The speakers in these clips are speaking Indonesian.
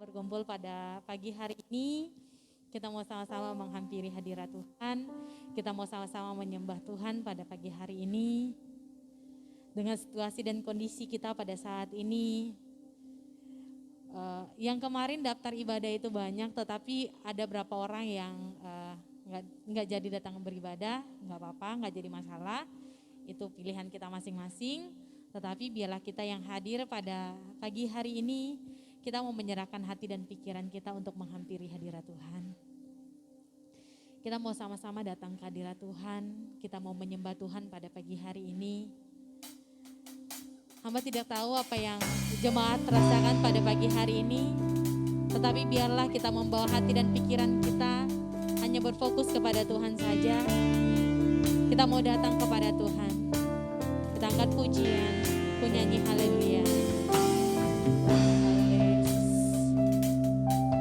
berkumpul pada pagi hari ini. Kita mau sama-sama menghampiri hadirat Tuhan. Kita mau sama-sama menyembah Tuhan pada pagi hari ini. Dengan situasi dan kondisi kita pada saat ini, yang kemarin daftar ibadah itu banyak, tetapi ada berapa orang yang nggak jadi datang beribadah, nggak apa-apa, nggak jadi masalah. Itu pilihan kita masing-masing. Tetapi biarlah kita yang hadir pada pagi hari ini, kita mau menyerahkan hati dan pikiran kita untuk menghampiri hadirat Tuhan. Kita mau sama-sama datang ke hadirat Tuhan, kita mau menyembah Tuhan pada pagi hari ini. Hamba tidak tahu apa yang jemaat rasakan pada pagi hari ini, tetapi biarlah kita membawa hati dan pikiran kita hanya berfokus kepada Tuhan saja. Kita mau datang kepada Tuhan. Kita angkat pujian, ku nyanyi haleluya.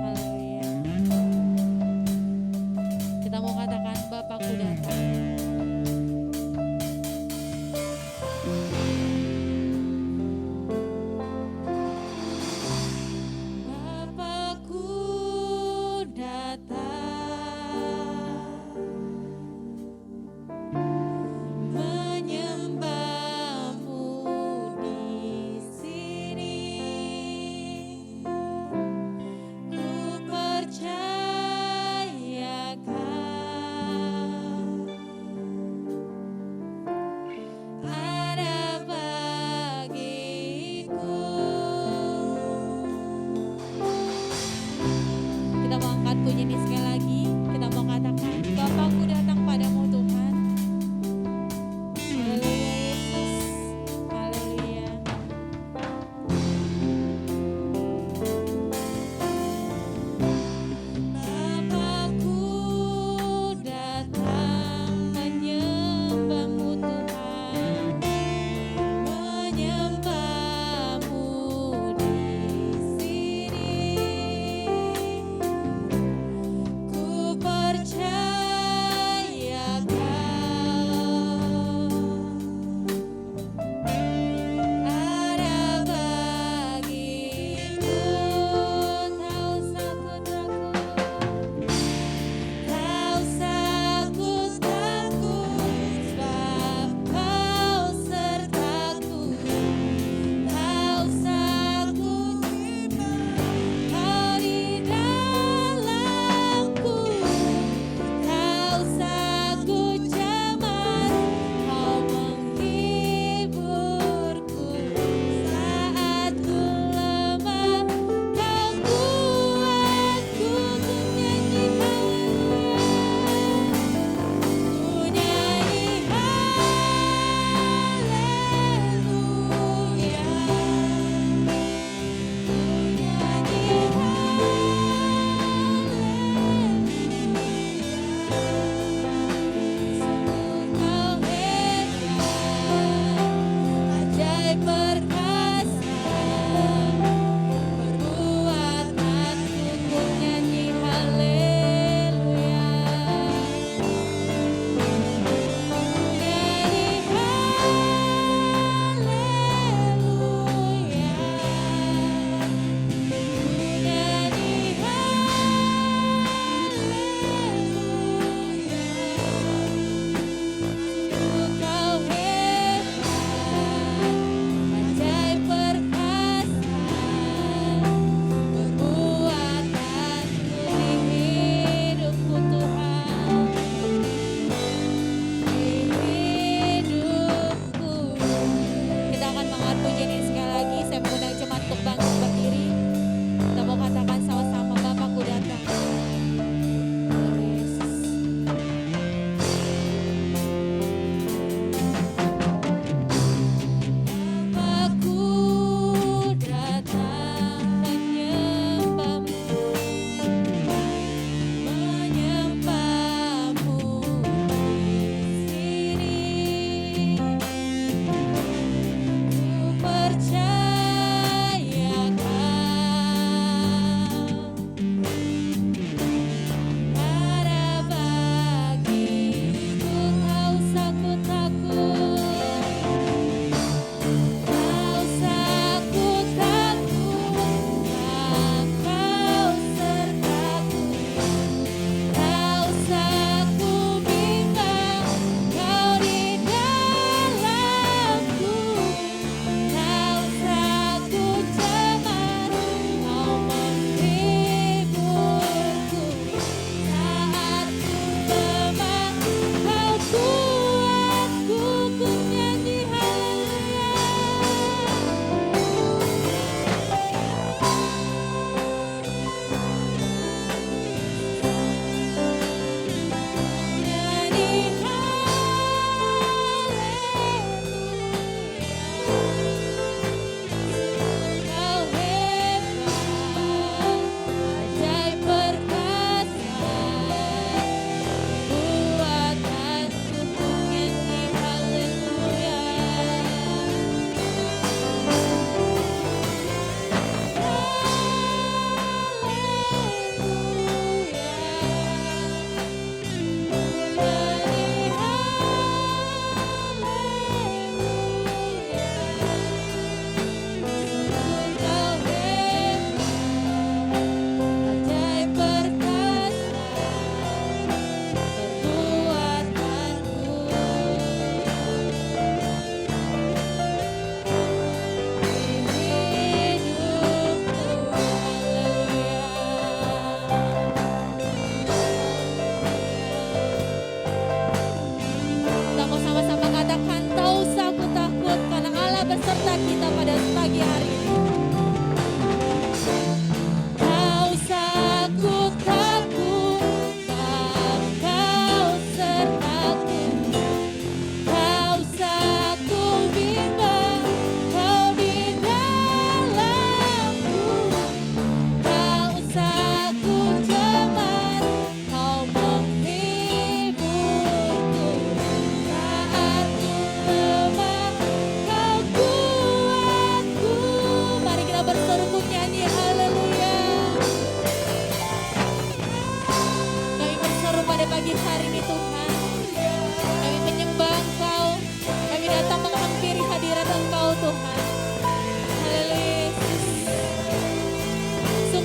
Haleluya. Kita mau katakan Bapakku datang. Menyembahmu di sini.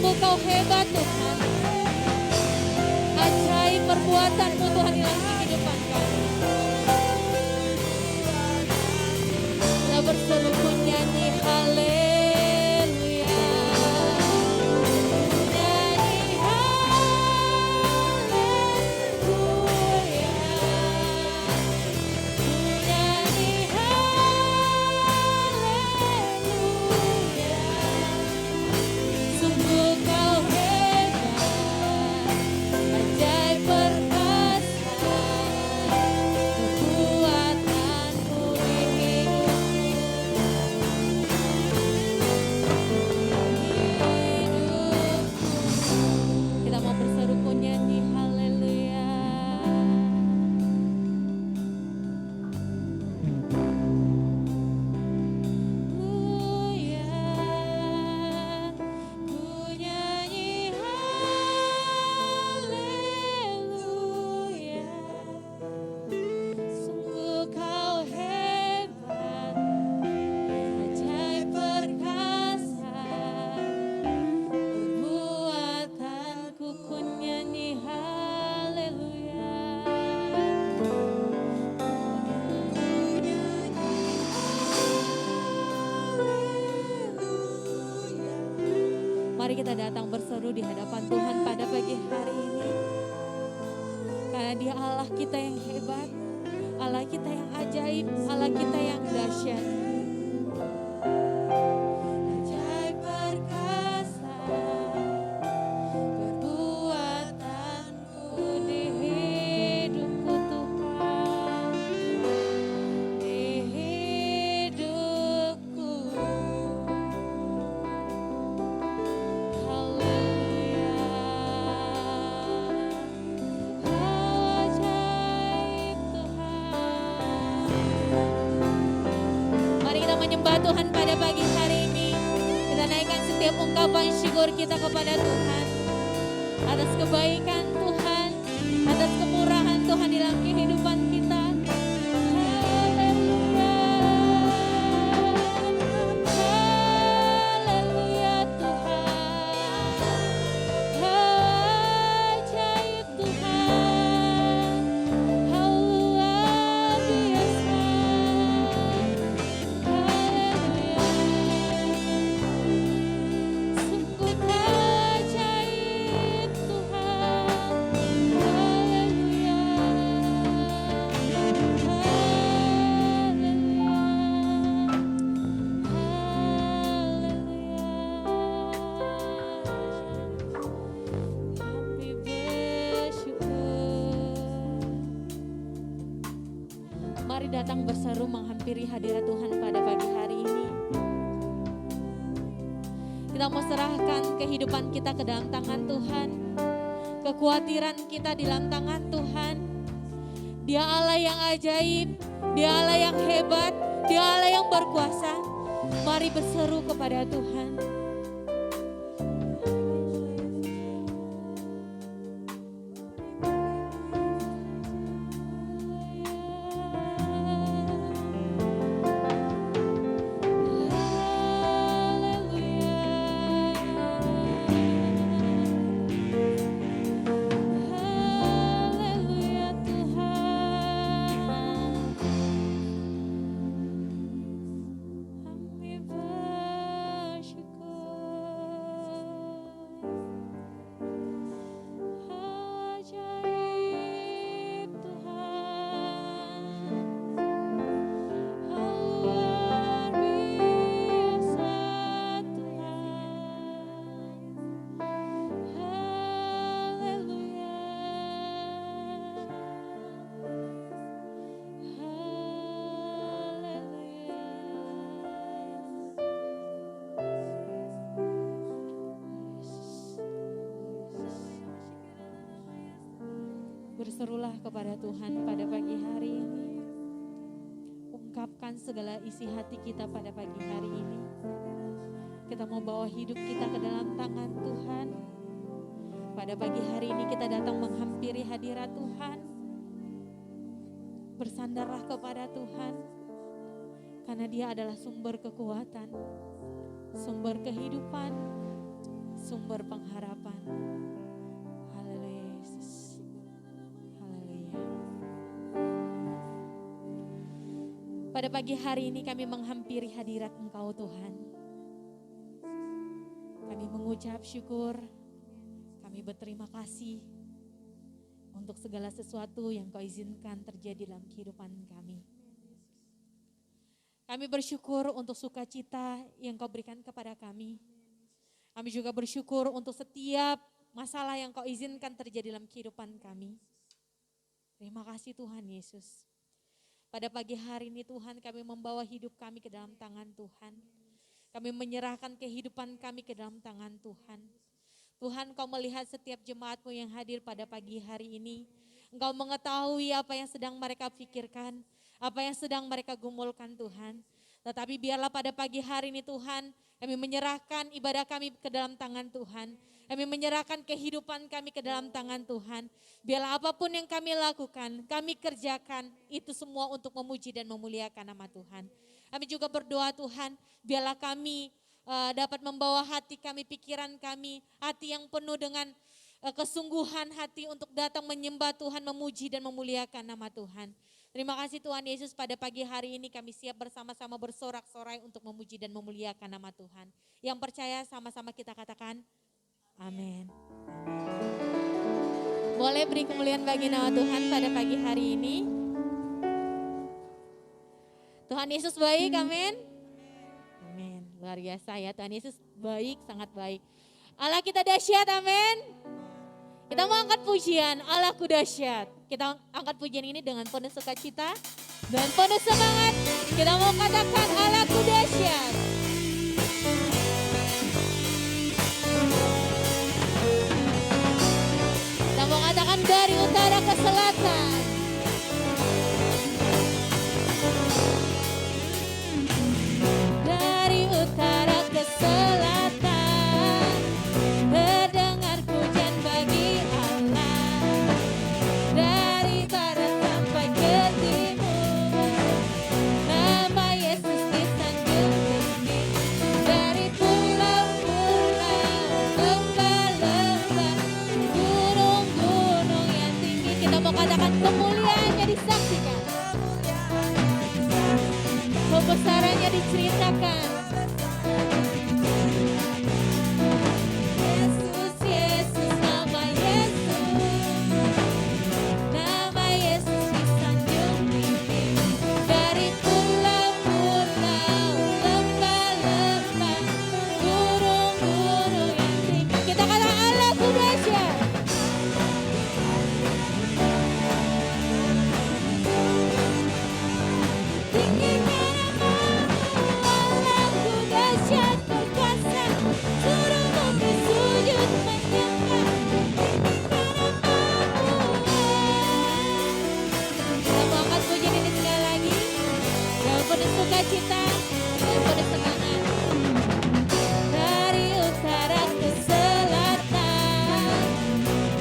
Sungguh kau hebat Tuhan. Ajaib perbuatan-Mu Tuhan dalam kehidupan kami. Kita berseru pun nyanyi haleluya. Nyanyi haleluya. Nyanyi haleluya. Sungguh kau hebat, ajaib perkasa, kekuatan-Mu di hidupku. Kita mau berseru pun nyanyi haleluya. Haleluya, ku nyanyi haleluya. Sungguh kau hebat, ajaib perkasa, perbuatanku ku nyanyi haleluya. Mari kita datang berseru di hadapan Tuhan pada pagi hari ini. Karena Dia Allah kita yang hebat, Allah kita yang ajaib, Allah kita yang dahsyat. Ajaib perkasa, perbuatanmu di hidupku Tuhan, di hidupku. Haleluya, ajaib Tuhan. Mari kita menyembah Tuhan pada pagi hari ini. Kita naikkan setiap ungkapan syukur kita kepada Tuhan atas kebaikan Tuhan, atas kemurahan Tuhan dalam kehidupan kita. Haleluya, haleluya Tuhan, ajaib Tuhan, luar biasa. Haleluya, sungguh ajaib Tuhan. Haleluya, haleluya. Kami bersyukur. Mari datang berseru menghampiri hadirat Tuhan pada pagi hari ini. Kita mau serahkan kehidupan kita ke dalam tangan Tuhan. Kekhawatiran kita di dalam tangan Tuhan. Dia Allah yang ajaib, Dia Allah yang hebat, Dia Allah yang berkuasa. Mari berseru kepada Tuhan. Haleluya Tuhan, kami Berserulah kepada Tuhan pada pagi hari ini. Ungkapkan segala isi hati kita pada pagi hari ini. Kita mau bawa hidup kita ke dalam tangan Tuhan. Pada pagi hari ini kita datang menghampiri hadirat Tuhan. Bersandarlah kepada Tuhan. Karena Dia adalah sumber kekuatan, sumber kehidupan, sumber pengharapan. Haleluya Yesus. Haleluya. Pada pagi hari ini kami menghampiri hadirat Engkau Tuhan. Kami mengucap syukur, kami berterima kasih untuk segala sesuatu yang Kau izinkan terjadi dalam kehidupan kami. Kami bersyukur untuk sukacita yang Kau berikan kepada kami. Kami juga bersyukur untuk setiap masalah yang Kau izinkan terjadi dalam kehidupan kami. Terima kasih Tuhan Yesus. Pada pagi hari ini Tuhan, kami membawa hidup kami ke dalam tangan Tuhan. Kami menyerahkan kehidupan kami ke dalam tangan Tuhan. Tuhan, Kau melihat setiap jemaat-Mu yang hadir pada pagi hari ini. Engkau mengetahui apa yang sedang mereka pikirkan, apa yang sedang mereka gumulkan Tuhan. Tetapi biarlah pada pagi hari ini Tuhan, kami menyerahkan ibadah kami ke dalam tangan Tuhan. Kami menyerahkan kehidupan kami ke dalam tangan Tuhan. Biarlah apapun yang kami lakukan, kami kerjakan itu semua untuk memuji dan memuliakan nama Tuhan. Kami juga berdoa Tuhan, biarlah kami dapat membawa hati kami, pikiran kami, hati yang penuh dengan kesungguhan hati untuk datang menyembah Tuhan, memuji dan memuliakan nama Tuhan. Terima kasih Tuhan Yesus, pada pagi hari ini kami siap bersama-sama bersorak-sorai untuk memuji dan memuliakan nama Tuhan. Yang percaya sama-sama kita katakan amin. Boleh beri kemuliaan bagi nama Tuhan pada pagi hari ini. Tuhan Yesus baik, amin. Amin, luar biasa ya, Tuhan Yesus baik, sangat baik. Allah kita dahsyat, amin. Kita mau angkat pujian, Allahku dahsyat. Kita angkat pujian ini dengan penuh sukacita dan penuh semangat. Kita mau katakan Allahku dahsyat. Kita mau katakan dari utara ke selatan. Dari utara ke selatan, terdengar pujian bagi Allah. Dari barat sampai ke timur, nama Yesus disanjung tinggi. Dari pulau-pulau, lembah-lembah, gunung-gunung yang tinggi, kita mau katakan kemuliaannya disaksikan, kebesarannya diceritakan. Yesus, Yesus, nama Yesus. Nama Yesus disanjung tinggi. Dari pulau-pulau, lembah-lembah, gunung-gunung yang tinggi. Kita kata Allahku dahsyat. Tinggikan namamu, Allahku dahsyat berkuasa. Suruh bumi sujud menyembah. Tinggikan namamu. Kita mau angkat pujian ini sekali lagi. Yang penuh sukacita dan penuh semangat. Dari utara ke selatan,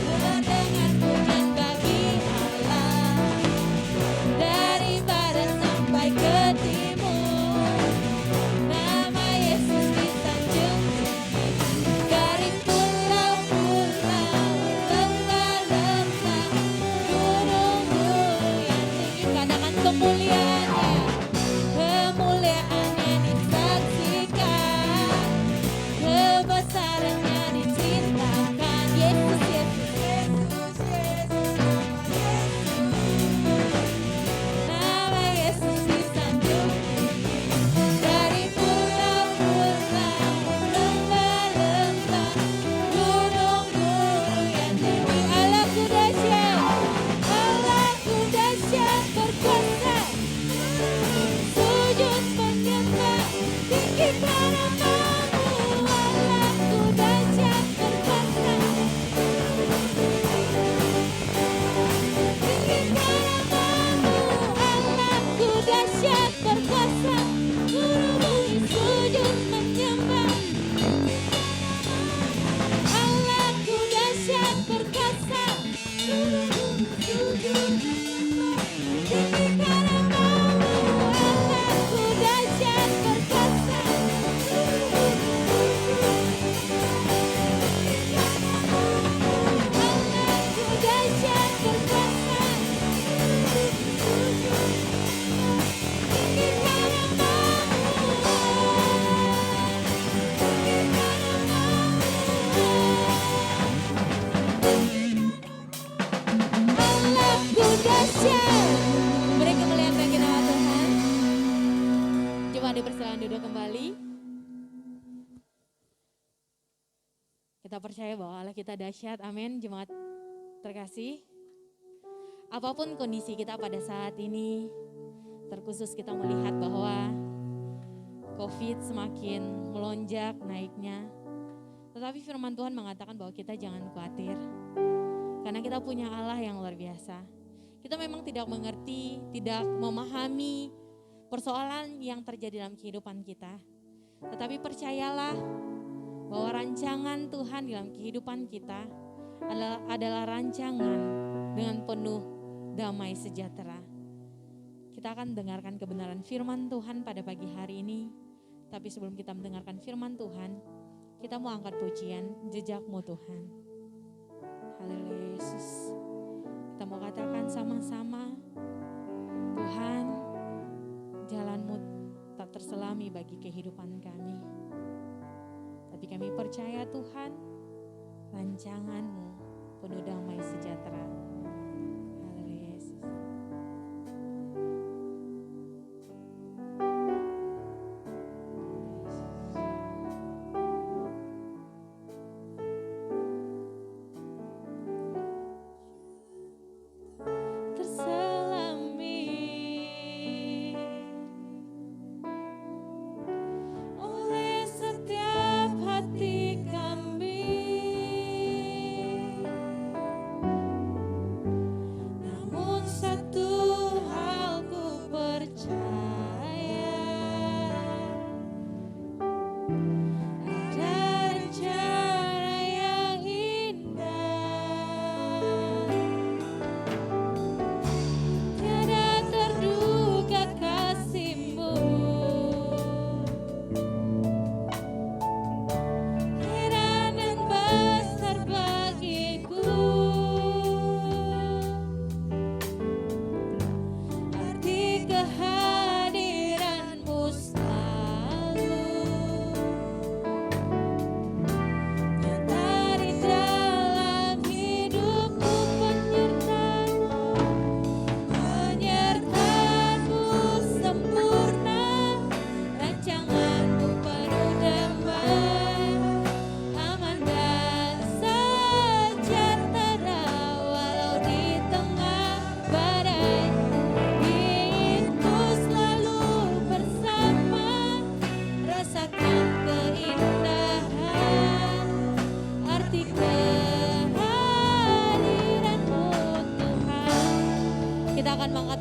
terdengar pujian bagi Allah. Dari barat sampai ke timur, nama Yesus disanjung tinggi. Dari pulau-pulau, lembah-lembah, gunung-gunung yang tinggi, katakan kemuliaannya, kemuliaannya disaksikan, kebesarannya diceritakan. Yesus, Yesus, Yesus, Yesus, nama Yesus disanjung tinggi. Dari pulau-pulau, lembah-lembah, gunung-gunung yang tinggi. Allahku dahsyat, Allahku dahsyat berkuasa. Sujud menyembah, tinggikan namamu. Allahku dahsyat berkuasa. Tinggikan namamu. Allahku dahsyat berkuasa. Seluruh bumi sujud menyembah. Allahku dahsyat berkuasa. Seluruh bumi sujud menyembah. Tinggikan namamu. Allahku dahsyat berkuasa. Seluruh bumi sujud Kita percaya bahwa Allah kita dahsyat, amin. Jemaat terkasih, apapun kondisi kita pada saat ini, terkhusus kita melihat bahwa COVID semakin melonjak naiknya. Tetapi firman Tuhan mengatakan bahwa kita jangan khawatir. Karena kita punya Allah yang luar biasa. Kita memang tidak mengerti, tidak memahami persoalan yang terjadi dalam kehidupan kita. Tetapi percayalah bahwa rancangan Tuhan dalam kehidupan kita adalah rancangan dengan penuh damai sejahtera. Kita akan mendengarkan kebenaran firman Tuhan pada pagi hari ini. Tapi sebelum kita mendengarkan firman Tuhan, kita mau angkat pujian Jejak-Mu Tuhan. Haleluya Yesus. Kita mau katakan sama-sama, Tuhan, jalan-Mu tak terselami bagi kehidupan kami. Tapi kami percaya Tuhan, rancangan-Mu penuh damai sejahtera. Haleluya Yesus.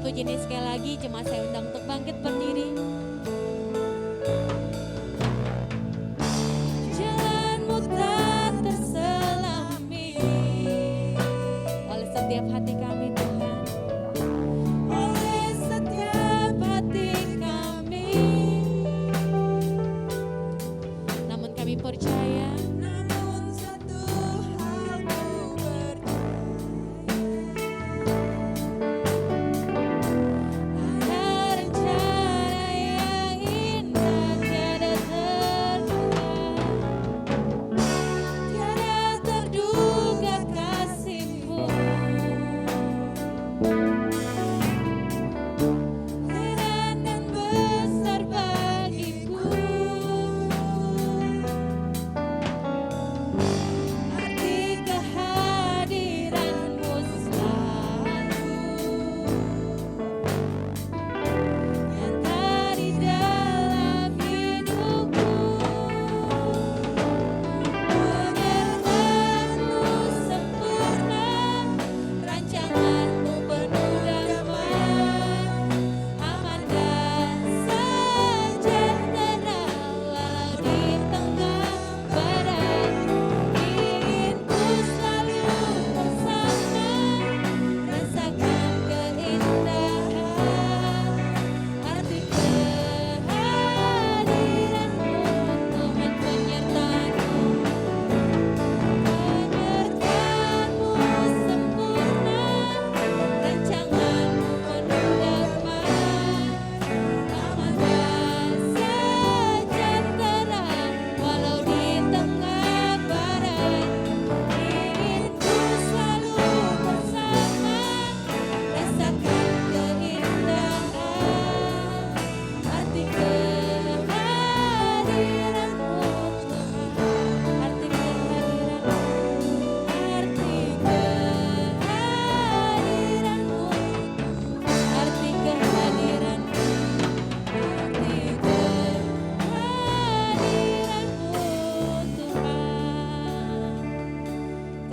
Puji ini sekali lagi, jemaat saya undang untuk bangkit berdiri. Jalan-Mu tak terselami oleh setiap hati kami Tuhan. Oleh setiap hati kami. Namun kami percaya,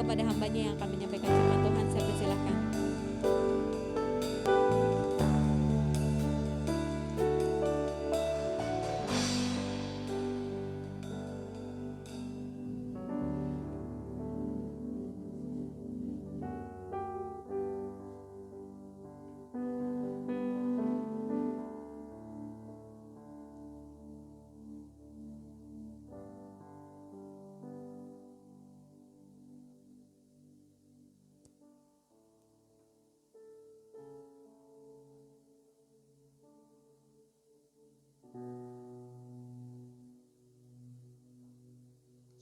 kepada hambanya yang akan menyampaikan firman Tuhan. Saya persilahkan.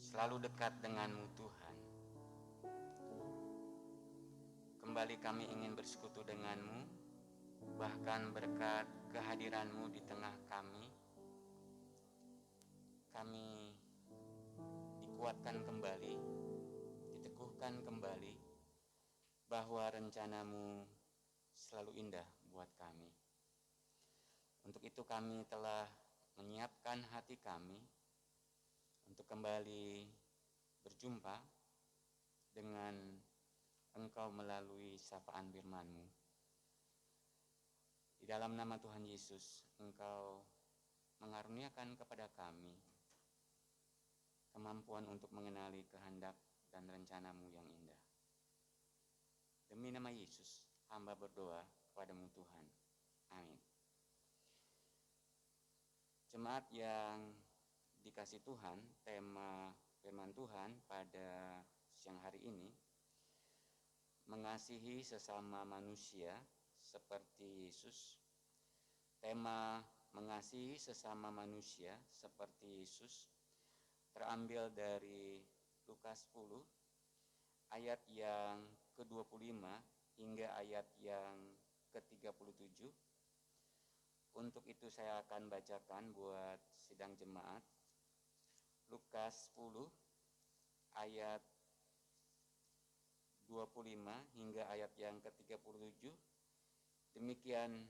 Selalu dekat denganmu Tuhan. Kembali kami ingin bersekutu denganmu, bahkan berkat kehadiranmu di tengah kami, kami dikuatkan kembali, diteguhkan kembali, bahwa rencanamu selalu indah buat kami. Untuk itu kami telah menyiapkan hati kami untuk kembali berjumpa dengan Engkau melalui sapaan firman-Mu. Di dalam nama Tuhan Yesus, Engkau mengaruniakan kepada kami kemampuan untuk mengenali kehendak dan rencana-Mu yang indah. Demi nama Yesus, hamba berdoa kepadamu Tuhan. Amin. Jemaat yang dikasih Tuhan, tema firman Tuhan pada siang hari ini, mengasihi sesama manusia seperti Yesus. Tema mengasihi sesama manusia seperti Yesus terambil dari Lukas 10 ayat yang ke-25 hingga ayat yang ke-37. Untuk itu saya akan bacakan buat sidang jemaat. Lukas 10 ayat 25 hingga ayat yang ke-37. Demikian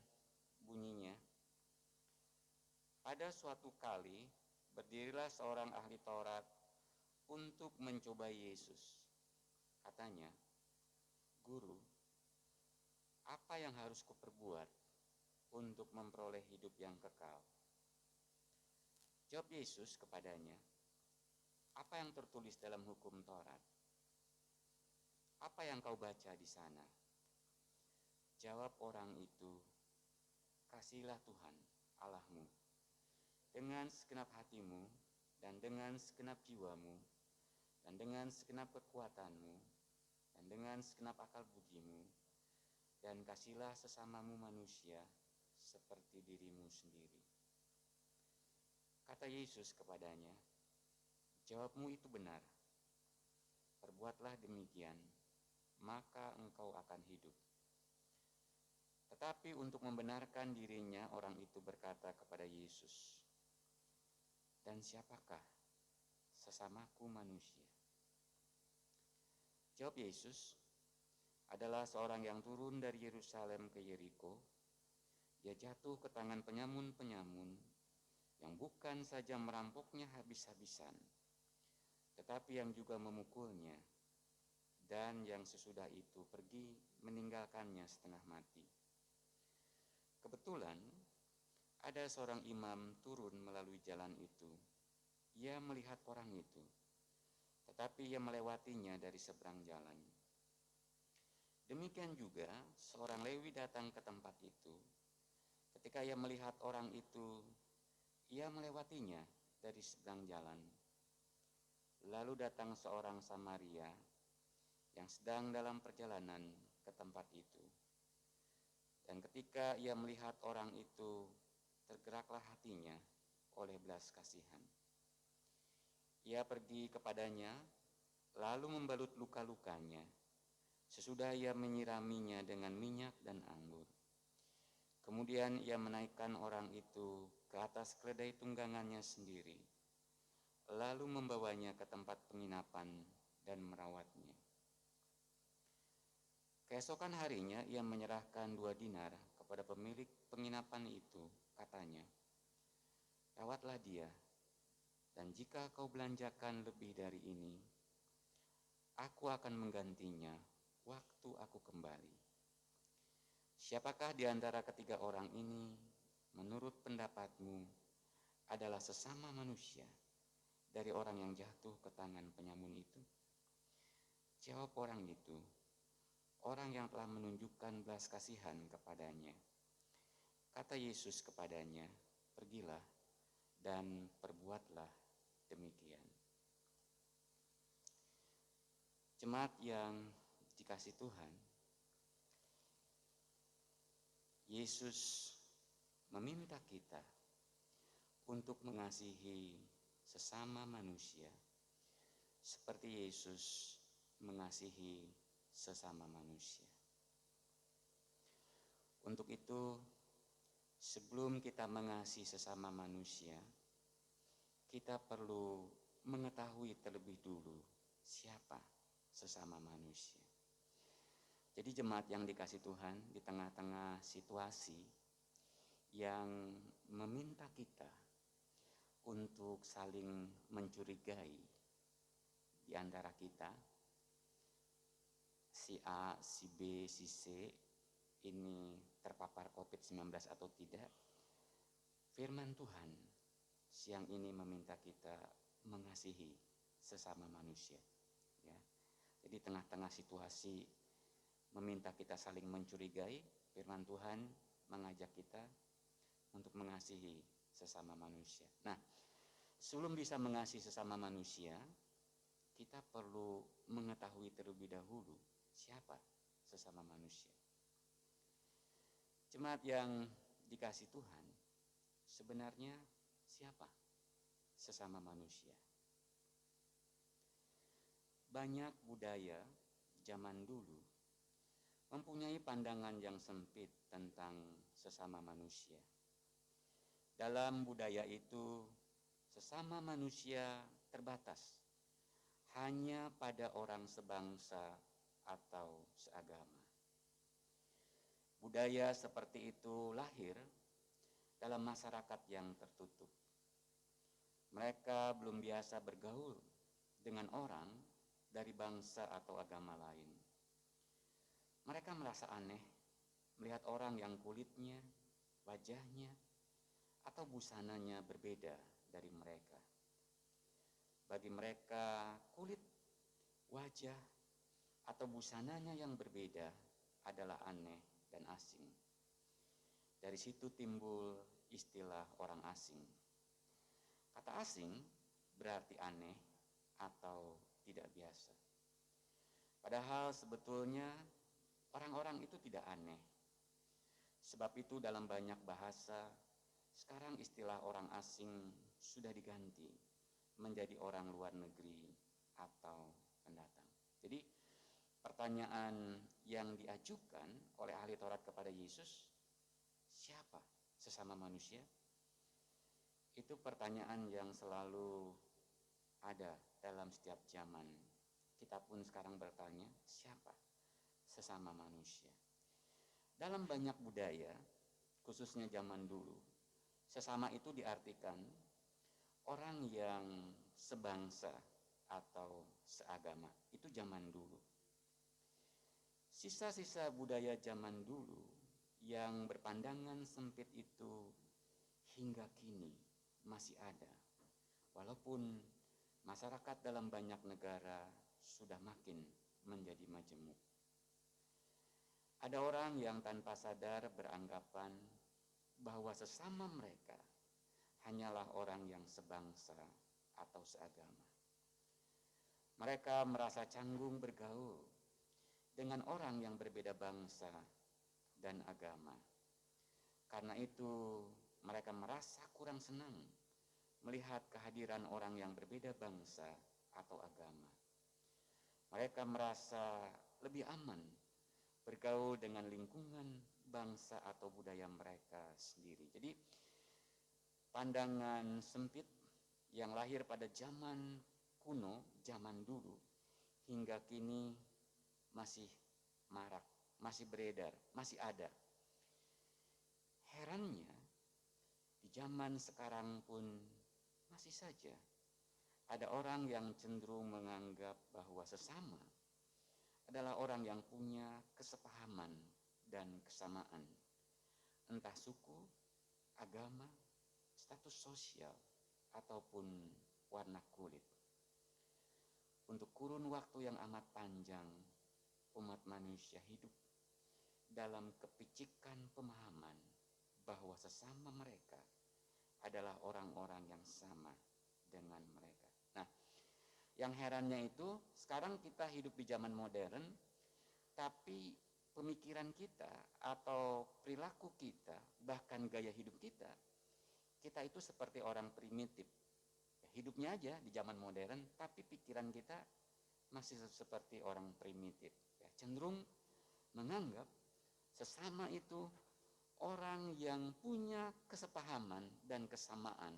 bunyinya. Pada suatu kali berdirilah seorang ahli Taurat untuk mencoba Yesus. Katanya, "Guru, apa yang harus kuperbuat untuk memperoleh hidup yang kekal?" Jawab Yesus kepadanya, "Apa yang tertulis dalam hukum Taurat? Apa yang kau baca di sana?" Jawab orang itu, "Kasihilah Tuhan Allahmu dengan segenap hatimu dan dengan segenap jiwamu dan dengan segenap kekuatanmu dan dengan segenap akal budimu, dan kasihilah sesamamu manusia seperti dirimu sendiri." Kata Yesus kepadanya, "Jawabmu itu benar. Perbuatlah demikian, maka engkau akan hidup." Tetapi untuk membenarkan dirinya, orang itu berkata kepada Yesus, "Dan siapakah sesamaku manusia?" Jawab Yesus, "Adalah seorang yang turun dari Yerusalem ke Yeriko. Dia jatuh ke tangan penyamun-penyamun yang bukan saja merampoknya habis-habisan, tetapi yang juga memukulnya, dan yang sesudah itu pergi meninggalkannya setengah mati. Kebetulan ada seorang imam turun melalui jalan itu. Ia melihat orang itu, tetapi ia melewatinya dari seberang jalan. Demikian juga seorang Lewi datang ke tempat itu. Ketika ia melihat orang itu, ia melewatinya dari seberang jalan. Lalu datang seorang Samaria yang sedang dalam perjalanan ke tempat itu. Dan ketika ia melihat orang itu, tergeraklah hatinya oleh belas kasihan. Ia pergi kepadanya, lalu membalut luka-lukanya. Sesudah ia menyiraminya dengan minyak dan anggur. Kemudian ia menaikkan orang itu ke atas keledai tunggangannya sendiri, lalu membawanya ke tempat penginapan dan merawatnya. Keesokan harinya ia menyerahkan 2 dinar kepada pemilik penginapan itu. Katanya, "Rawatlah dia, dan jika kau belanjakan lebih dari ini, aku akan menggantinya waktu aku kembali. Siapakah di antara ketiga orang ini menurut pendapatmu adalah sesama manusia dari orang yang jatuh ke tangan penyamun itu? Jawab orang itu, orang yang telah menunjukkan belas kasihan kepadanya. Kata Yesus kepadanya, pergilah dan perbuatlah demikian. Jemaat yang dikasihi Tuhan, Yesus meminta kita untuk mengasihi sesama manusia seperti Yesus mengasihi sesama manusia. Untuk itu, sebelum kita mengasihi sesama manusia, kita perlu mengetahui terlebih dulu siapa sesama manusia. Jadi jemaat yang dikasihi Tuhan, di tengah-tengah situasi yang meminta kita untuk saling mencurigai di antara kita, si A, si B, si C ini terpapar COVID-19 atau tidak, firman Tuhan siang ini meminta kita mengasihi sesama manusia. Ya. Jadi tengah-tengah situasi meminta kita saling mencurigai, firman Tuhan mengajak kita untuk mengasihi sesama manusia. Nah, sebelum bisa mengasihi sesama manusia, kita perlu mengetahui terlebih dahulu siapa sesama manusia. Jemaat yang dikasihi Tuhan, sebenarnya siapa sesama manusia? Banyak budaya zaman dulu mempunyai pandangan yang sempit tentang sesama manusia. Dalam budaya itu, sesama manusia terbatas hanya pada orang sebangsa atau seagama. Budaya seperti itu lahir dalam masyarakat yang tertutup. Mereka belum biasa bergaul dengan orang dari bangsa atau agama lain. Mereka merasa aneh melihat orang yang kulitnya, wajahnya, atau busananya berbeda dari mereka. Bagi mereka, kulit, wajah, atau busananya yang berbeda adalah aneh dan asing. Dari situ timbul istilah orang asing. Kata asing berarti aneh atau tidak biasa. Padahal sebetulnya orang-orang itu tidak aneh. Sebab itu dalam banyak bahasa, sekarang istilah orang asing sudah diganti menjadi orang luar negeri atau pendatang. Jadi pertanyaan yang diajukan oleh ahli Taurat kepada Yesus, siapa sesama manusia? Itu pertanyaan yang selalu ada dalam setiap zaman. Kita pun sekarang bertanya, siapa sesama manusia? Dalam banyak budaya, khususnya zaman dulu, sesama itu diartikan orang yang sebangsa atau seagama. Itu zaman dulu. Sisa-sisa budaya zaman dulu yang berpandangan sempit itu hingga kini masih ada. Walaupun masyarakat dalam banyak negara sudah makin menjadi majemuk. Ada orang yang tanpa sadar beranggapan bahwa sesama mereka hanyalah orang yang sebangsa atau seagama. Mereka merasa canggung bergaul dengan orang yang berbeda bangsa dan agama. Karena itu mereka merasa kurang senang melihat kehadiran orang yang berbeda bangsa atau agama. Mereka merasa lebih aman bergaul dengan lingkungan bangsa atau budaya mereka sendiri. Jadi pandangan sempit yang lahir pada zaman kuno, zaman dulu, hingga kini masih marak, masih beredar, masih ada. Herannya, di zaman sekarang pun masih saja ada orang yang cenderung menganggap bahwa sesama adalah orang yang punya kesepahaman dan kesamaan, entah suku, agama, status sosial, ataupun warna kulit. Untuk kurun waktu yang amat panjang, umat manusia hidup dalam kepicikan pemahaman bahwa sesama mereka adalah orang-orang yang sama dengan mereka. Nah, yang herannya itu sekarang kita hidup di zaman modern, tapi pemikiran kita atau perilaku kita, bahkan gaya hidup kita itu seperti orang primitif. Hidupnya aja di zaman modern, tapi pikiran kita masih seperti orang primitif. Ya, cenderung menganggap sesama itu orang yang punya kesepahaman dan kesamaan,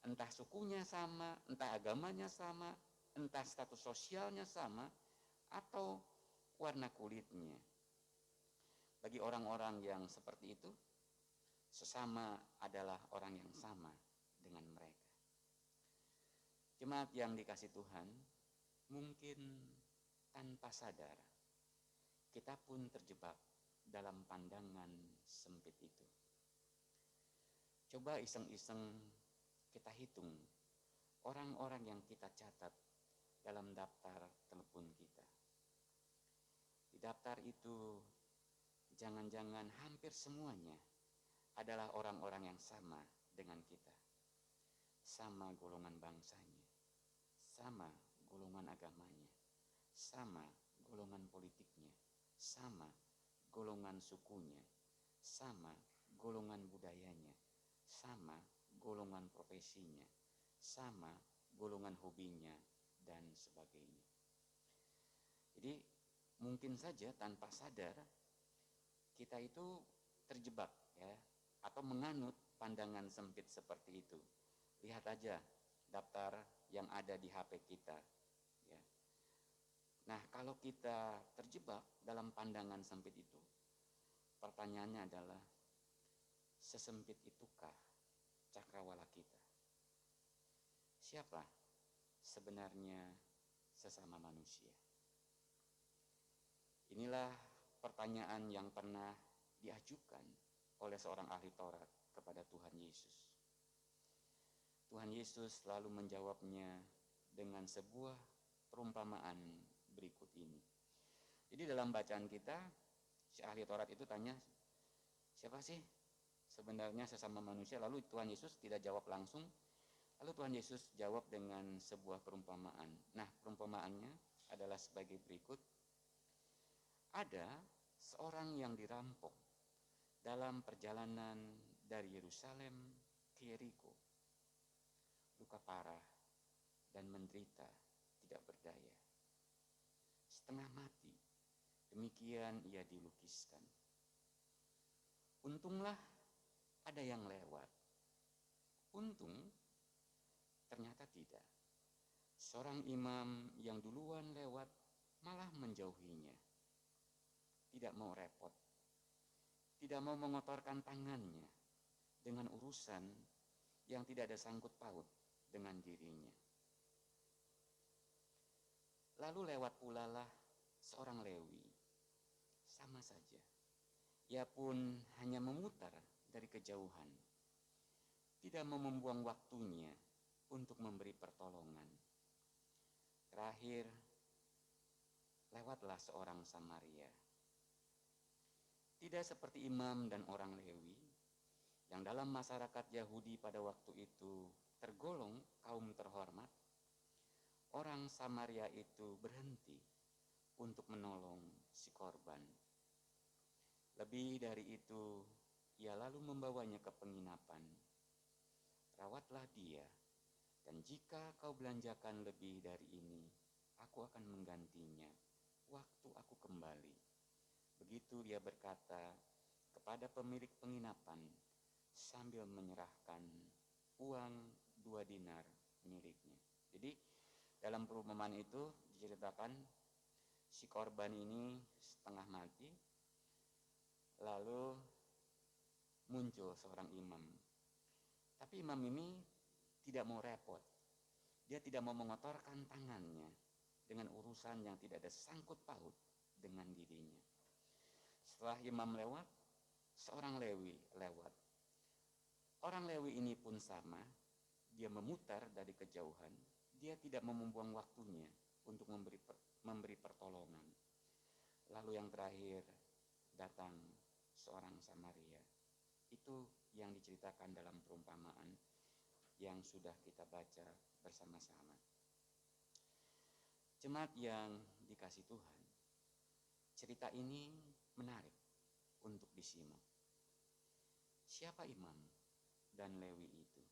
entah sukunya sama, entah agamanya sama, entah status sosialnya sama, atau warna kulitnya. Bagi orang-orang yang seperti itu, sesama adalah orang yang sama dengan mereka. Jemaat yang dikasih Tuhan, mungkin tanpa sadar, kita pun terjebak dalam pandangan sempit itu. Coba iseng-iseng kita hitung orang-orang yang kita catat dalam daftar telepon kita. Di daftar itu jangan-jangan hampir semuanya adalah orang-orang yang sama dengan kita. Sama golongan bangsanya, sama golongan agamanya, sama golongan politiknya, sama golongan sukunya, sama golongan budayanya, sama golongan profesinya, sama golongan hobinya, dan sebagainya. Jadi mungkin saja tanpa sadar kita itu terjebak ya, atau menganut pandangan sempit seperti itu. Lihat aja daftar yang ada di HP kita ya. Nah, kalau kita terjebak dalam pandangan sempit itu, pertanyaannya adalah, sesempit itukah cakrawala kita? Siapa sebenarnya sesama manusia? Inilah pertanyaan yang pernah diajukan oleh seorang ahli Taurat kepada Tuhan Yesus. Tuhan Yesus lalu menjawabnya dengan sebuah perumpamaan berikut ini. Jadi dalam bacaan kita, si ahli Taurat itu tanya, siapa sih sebenarnya sesama manusia? Lalu Tuhan Yesus tidak jawab langsung. Lalu Tuhan Yesus jawab dengan sebuah perumpamaan. Nah, perumpamaannya adalah sebagai berikut. Ada seorang yang dirampok dalam perjalanan dari Yerusalem ke Yeriko. Luka parah dan menderita tidak berdaya. Setengah mati, demikian ia dilukiskan. Untunglah ada yang lewat. Untung ternyata tidak. Seorang imam yang duluan lewat malah menjauhinya. Tidak mau repot. Tidak mau mengotorkan tangannya dengan urusan yang tidak ada sangkut paut dengan dirinya. Lalu lewat pula lah seorang Lewi. Sama saja. Ia pun hanya memutar dari kejauhan. Tidak mau membuang waktunya untuk memberi pertolongan. Terakhir, lewatlah seorang Samaria. Tidak seperti imam dan orang Lewi, yang dalam masyarakat Yahudi pada waktu itu tergolong kaum terhormat, orang Samaria itu berhenti untuk menolong si korban. Lebih dari itu, ia lalu membawanya ke penginapan. Rawatlah dia, dan jika kau belanjakan lebih dari ini, aku akan menggantinya waktu aku kembali. Begitu dia berkata kepada pemilik penginapan sambil menyerahkan uang 2 dinar miliknya. Jadi dalam perumpamaan itu diceritakan si korban ini setengah mati, lalu muncul seorang imam. Tapi imam ini tidak mau repot. Dia tidak mau mengotorkan tangannya dengan urusan yang tidak ada sangkut paut dengan dirinya. Setelah imam lewat, seorang Lewi lewat. Orang Lewi ini pun sama, dia memutar dari kejauhan, dia tidak membuang waktunya untuk memberi pertolongan. Lalu yang terakhir datang seorang Samaria. Itu yang diceritakan dalam perumpamaan yang sudah kita baca bersama-sama. Jemaat yang dikasih Tuhan, cerita ini menarik untuk disimak. Siapa imam dan Lewi itu?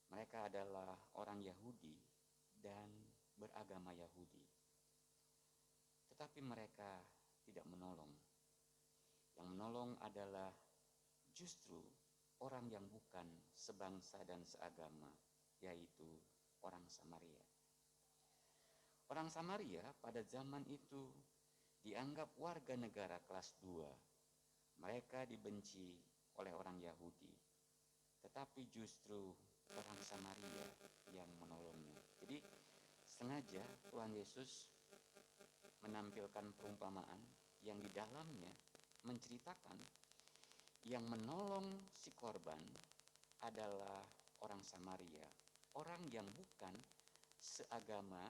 Mereka adalah orang Yahudi dan beragama Yahudi. Tetapi mereka tidak menolong. Yang menolong adalah justru orang yang bukan sebangsa dan seagama, yaitu orang Samaria. Orang Samaria pada zaman itu dianggap warga negara kelas 2. Mereka dibenci oleh orang Yahudi. Tetapi justru orang Samaria yang menolongnya. Jadi sengaja Tuhan Yesus menampilkan perumpamaan yang di dalamnya menceritakan yang menolong si korban adalah orang Samaria, orang yang bukan seagama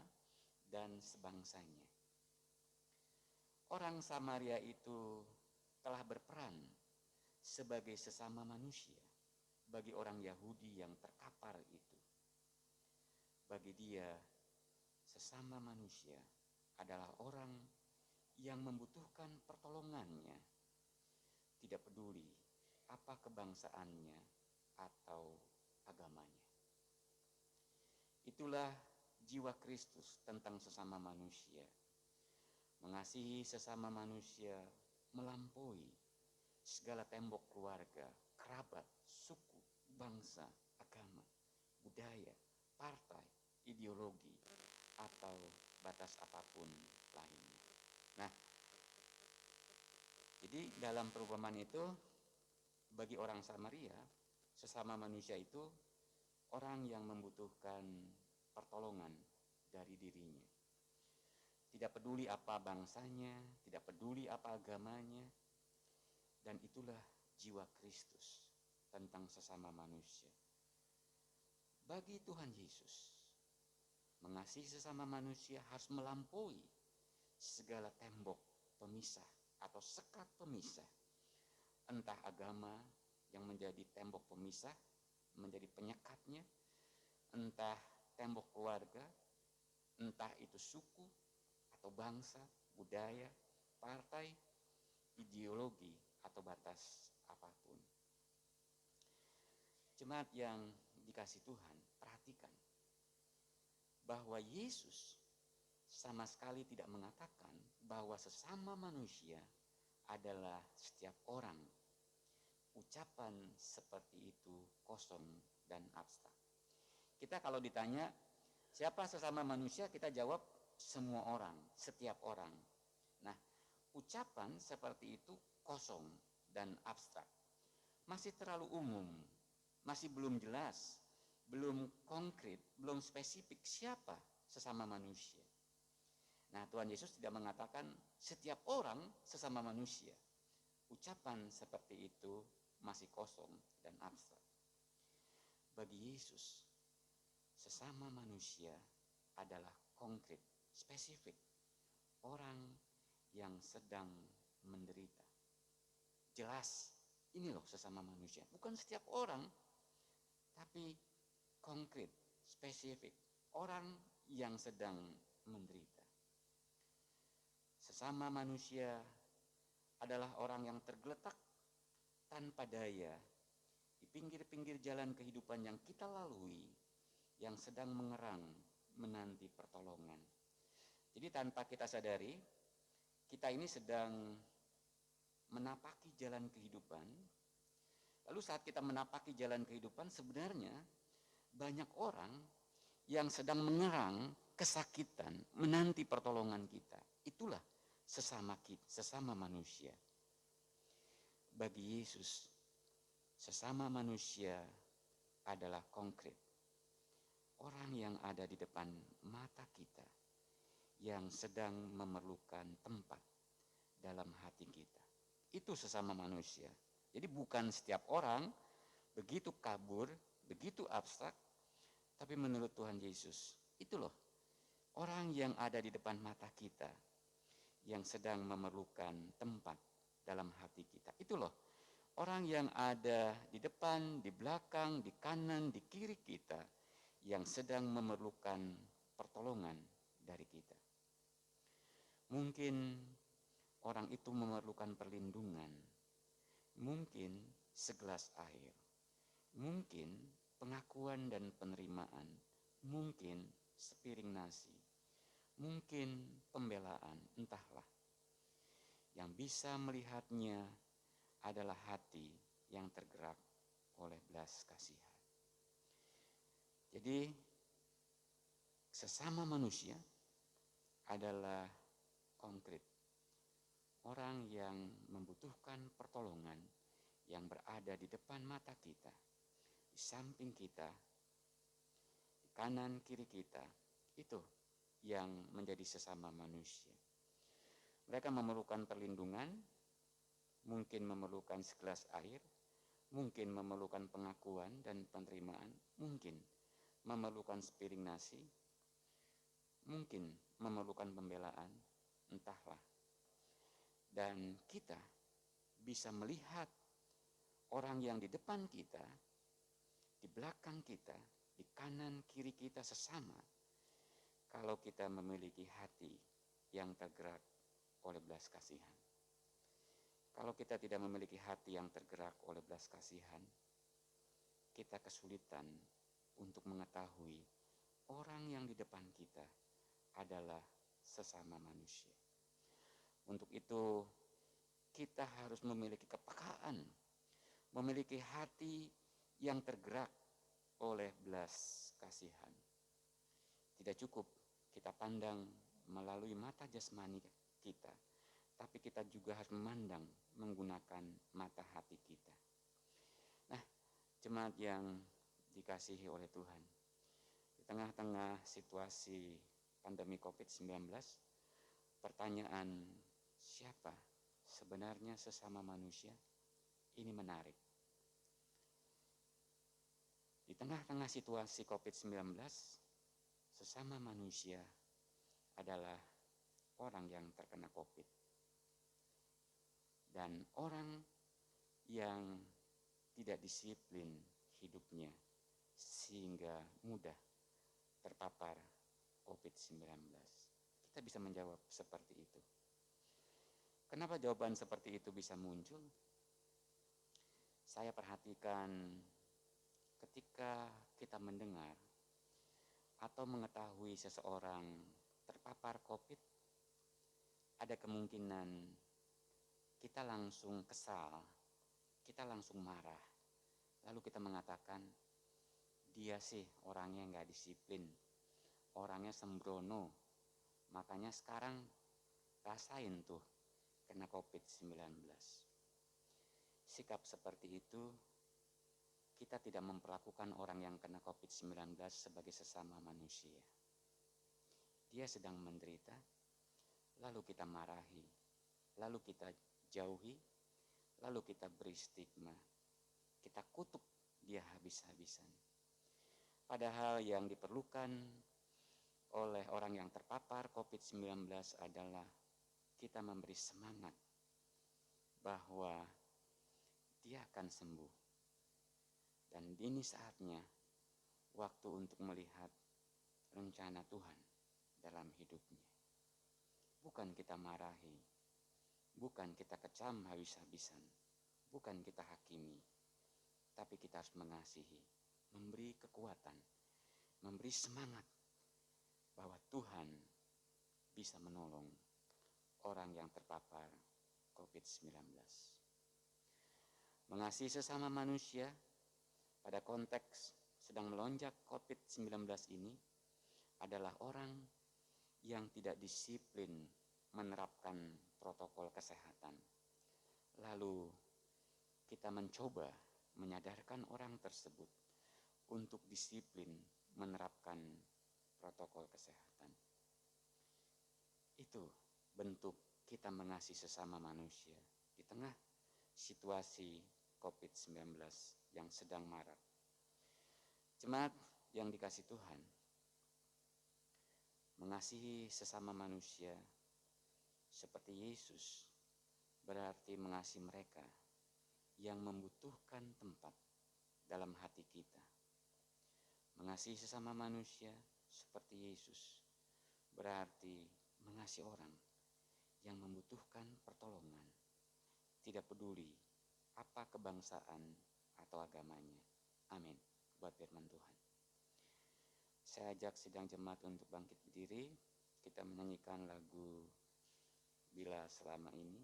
dan sebangsanya. Orang Samaria itu telah berperan sebagai sesama manusia bagi orang Yahudi yang terkapar itu. Bagi dia, sesama manusia adalah orang yang membutuhkan pertolongannya, tidak peduli apa kebangsaannya atau agamanya. Itulah jiwa Kristus tentang sesama manusia. Mengasihi sesama manusia melampaui segala tembok keluarga, kerabat, suku, bangsa, agama, budaya, partai, ideologi, atau batas apapun lainnya. Nah, jadi dalam perumpamaan itu, bagi orang Samaria, sesama manusia itu orang yang membutuhkan pertolongan dari dirinya. Tidak peduli apa bangsanya, tidak peduli apa agamanya, dan itulah jiwa Kristus tentang sesama manusia. Bagi Tuhan Yesus, mengasihi sesama manusia harus melampaui segala tembok pemisah atau sekat pemisah. Entah agama yang menjadi tembok pemisah, menjadi penyekatnya, entah tembok keluarga, entah itu suku atau bangsa, budaya, partai, ideologi, atau batas apapun. Jemaat yang dikasih Tuhan, perhatikan bahwa Yesus sama sekali tidak mengatakan bahwa sesama manusia adalah setiap orang. Ucapan seperti itu kosong dan abstrak. Kita kalau ditanya siapa sesama manusia, kita jawab semua orang, setiap orang. Nah, ucapan seperti itu kosong dan abstrak. Masih terlalu umum, masih belum jelas, belum konkret, belum spesifik siapa sesama manusia. Nah, Tuhan Yesus tidak mengatakan setiap orang sesama manusia. Ucapan seperti itu masih kosong dan abstrak. Bagi Yesus, sesama manusia adalah konkret, spesifik. Orang yang sedang menderita. Jelas, ini loh sesama manusia. Bukan setiap orang, tapi konkret, spesifik. Orang yang sedang menderita. Sesama manusia adalah orang yang tergeletak tanpa daya di pinggir-pinggir jalan kehidupan yang kita lalui, yang sedang mengerang menanti pertolongan. Jadi tanpa kita sadari, kita ini sedang menapaki jalan kehidupan. Lalu saat kita menapaki jalan kehidupan, sebenarnya banyak orang yang sedang mengerang kesakitan, menanti pertolongan kita. Itulah sesama manusia. Bagi Yesus, sesama manusia adalah konkret. Orang yang ada di depan mata kita, yang sedang memerlukan tempat dalam hati kita. Itu sesama manusia. Jadi bukan setiap orang begitu kabur, begitu abstrak, tapi menurut Tuhan Yesus, itu loh orang yang ada di depan mata kita, yang sedang memerlukan tempat dalam hati kita. Itu loh orang yang ada di depan, di belakang, di kanan, di kiri kita, yang sedang memerlukan pertolongan dari kita. Mungkin orang itu memerlukan perlindungan, mungkin segelas air, mungkin pengakuan dan penerimaan, mungkin sepiring nasi, mungkin pembelaan, entahlah. Yang bisa melihatnya adalah hati yang tergerak oleh belas kasihan. Jadi sesama manusia adalah konkret. Orang yang membutuhkan pertolongan yang berada di depan mata kita, di samping kita, di kanan kiri kita, itu yang menjadi sesama manusia. Mereka memerlukan perlindungan, mungkin memerlukan segelas air, mungkin memerlukan pengakuan dan penerimaan, mungkin memerlukan sepiring nasi, mungkin memerlukan pembelaan, entahlah. Dan kita bisa melihat orang yang di depan kita, di belakang kita, di kanan kiri kita sesama, kalau kita memiliki hati yang tergerak oleh belas kasihan. Kalau kita tidak memiliki hati yang tergerak oleh belas kasihan, kita kesulitan untuk mengetahui orang yang di depan kita adalah sesama manusia. Untuk itu kita harus memiliki kepekaan, memiliki hati yang tergerak oleh belas kasihan. Tidak cukup kita pandang melalui mata jasmani kita, tapi kita juga harus memandang menggunakan mata hati kita. Nah, jemaat yang dikasihi oleh Tuhan, di tengah-tengah situasi pandemi COVID-19, pertanyaan siapa sebenarnya sesama manusia ini menarik. Di tengah-tengah situasi COVID-19, sesama manusia adalah orang yang terkena COVID. Dan orang yang tidak disiplin hidupnya sehingga mudah terpapar COVID-19. Kita bisa menjawab seperti itu. Kenapa jawaban seperti itu bisa muncul? Saya perhatikan ketika kita mendengar atau mengetahui seseorang terpapar COVID, ada kemungkinan kita langsung kesal, kita langsung marah. Lalu kita mengatakan, dia sih orangnya nggak disiplin, orangnya sembrono, makanya sekarang rasain tuh kena COVID-19. Sikap seperti itu, kita tidak memperlakukan orang yang kena COVID-19 sebagai sesama manusia. Dia sedang menderita, lalu kita marahi, lalu kita jauhi, lalu kita beri stigma, kita kutuk dia habis-habisan. Padahal yang diperlukan oleh orang yang terpapar COVID-19 adalah kita memberi semangat bahwa dia akan sembuh. Dan ini saatnya waktu untuk melihat rencana Tuhan dalam hidupnya. Bukan kita marahi, bukan kita kecam habis-habisan, bukan kita hakimi, tapi kita harus mengasihi, memberi kekuatan, memberi semangat bahwa Tuhan bisa menolong orang yang terpapar COVID-19. Mengasihi sesama manusia pada konteks sedang melonjak COVID-19 ini adalah orang yang tidak disiplin menerapkan protokol kesehatan. Lalu kita mencoba menyadarkan orang tersebut untuk disiplin menerapkan protokol kesehatan. Itu bentuk kita mengasihi sesama manusia di tengah situasi COVID-19 yang sedang marak. Jemaat yang dikasihi Tuhan, mengasihi sesama manusia seperti Yesus berarti mengasihi mereka yang membutuhkan tempat dalam hati kita. Mengasihi sesama manusia seperti Yesus berarti mengasihi orang yang membutuhkan pertolongan, tidak peduli apa kebangsaan atau agamanya. Amin. Buat firman Tuhan. Saya ajak sidang jemaat untuk bangkit berdiri. Kita menyanyikan lagu Bila Selama Ini.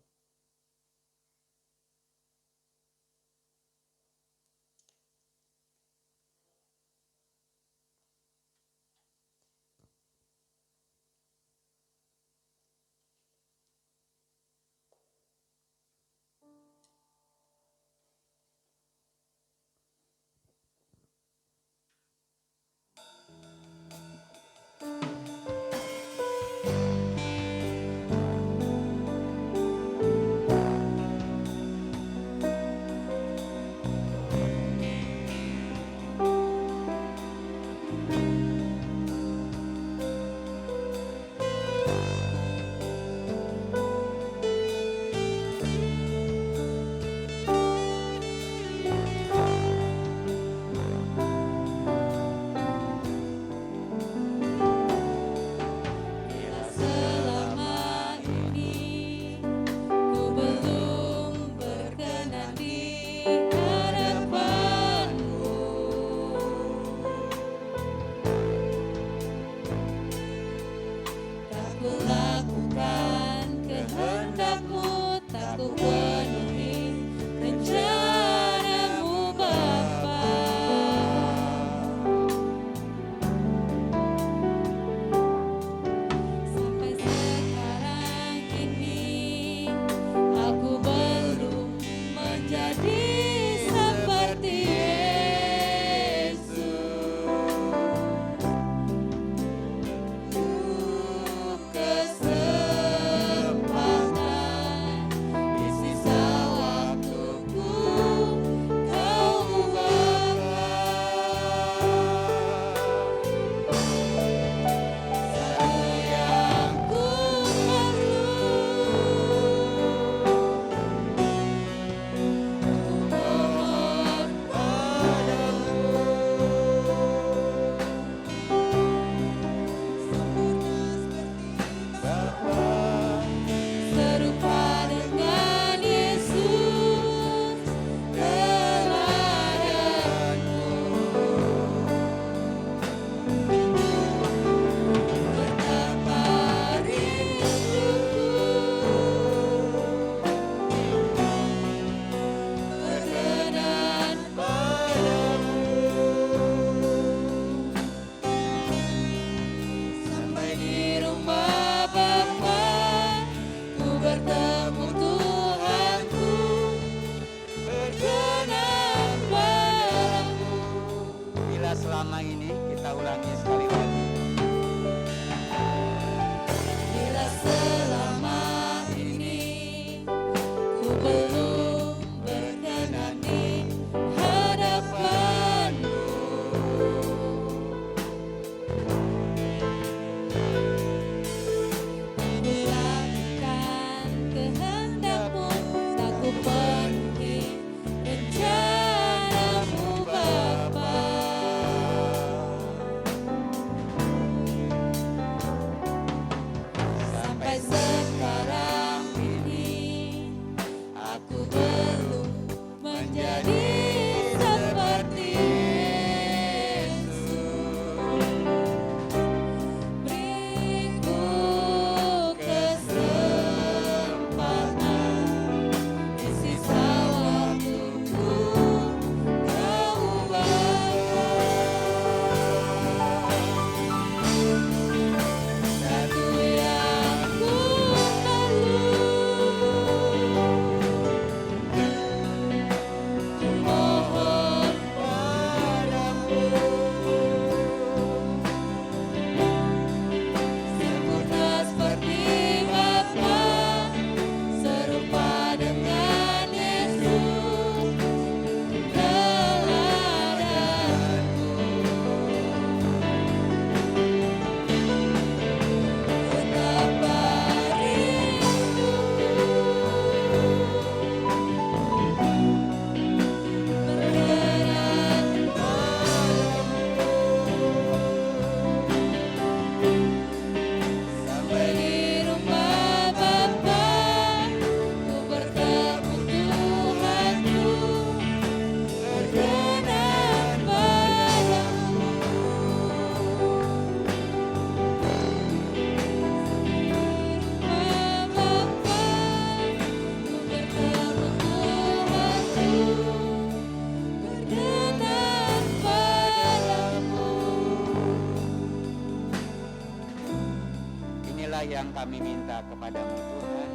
yang kami minta kepadamu Tuhan,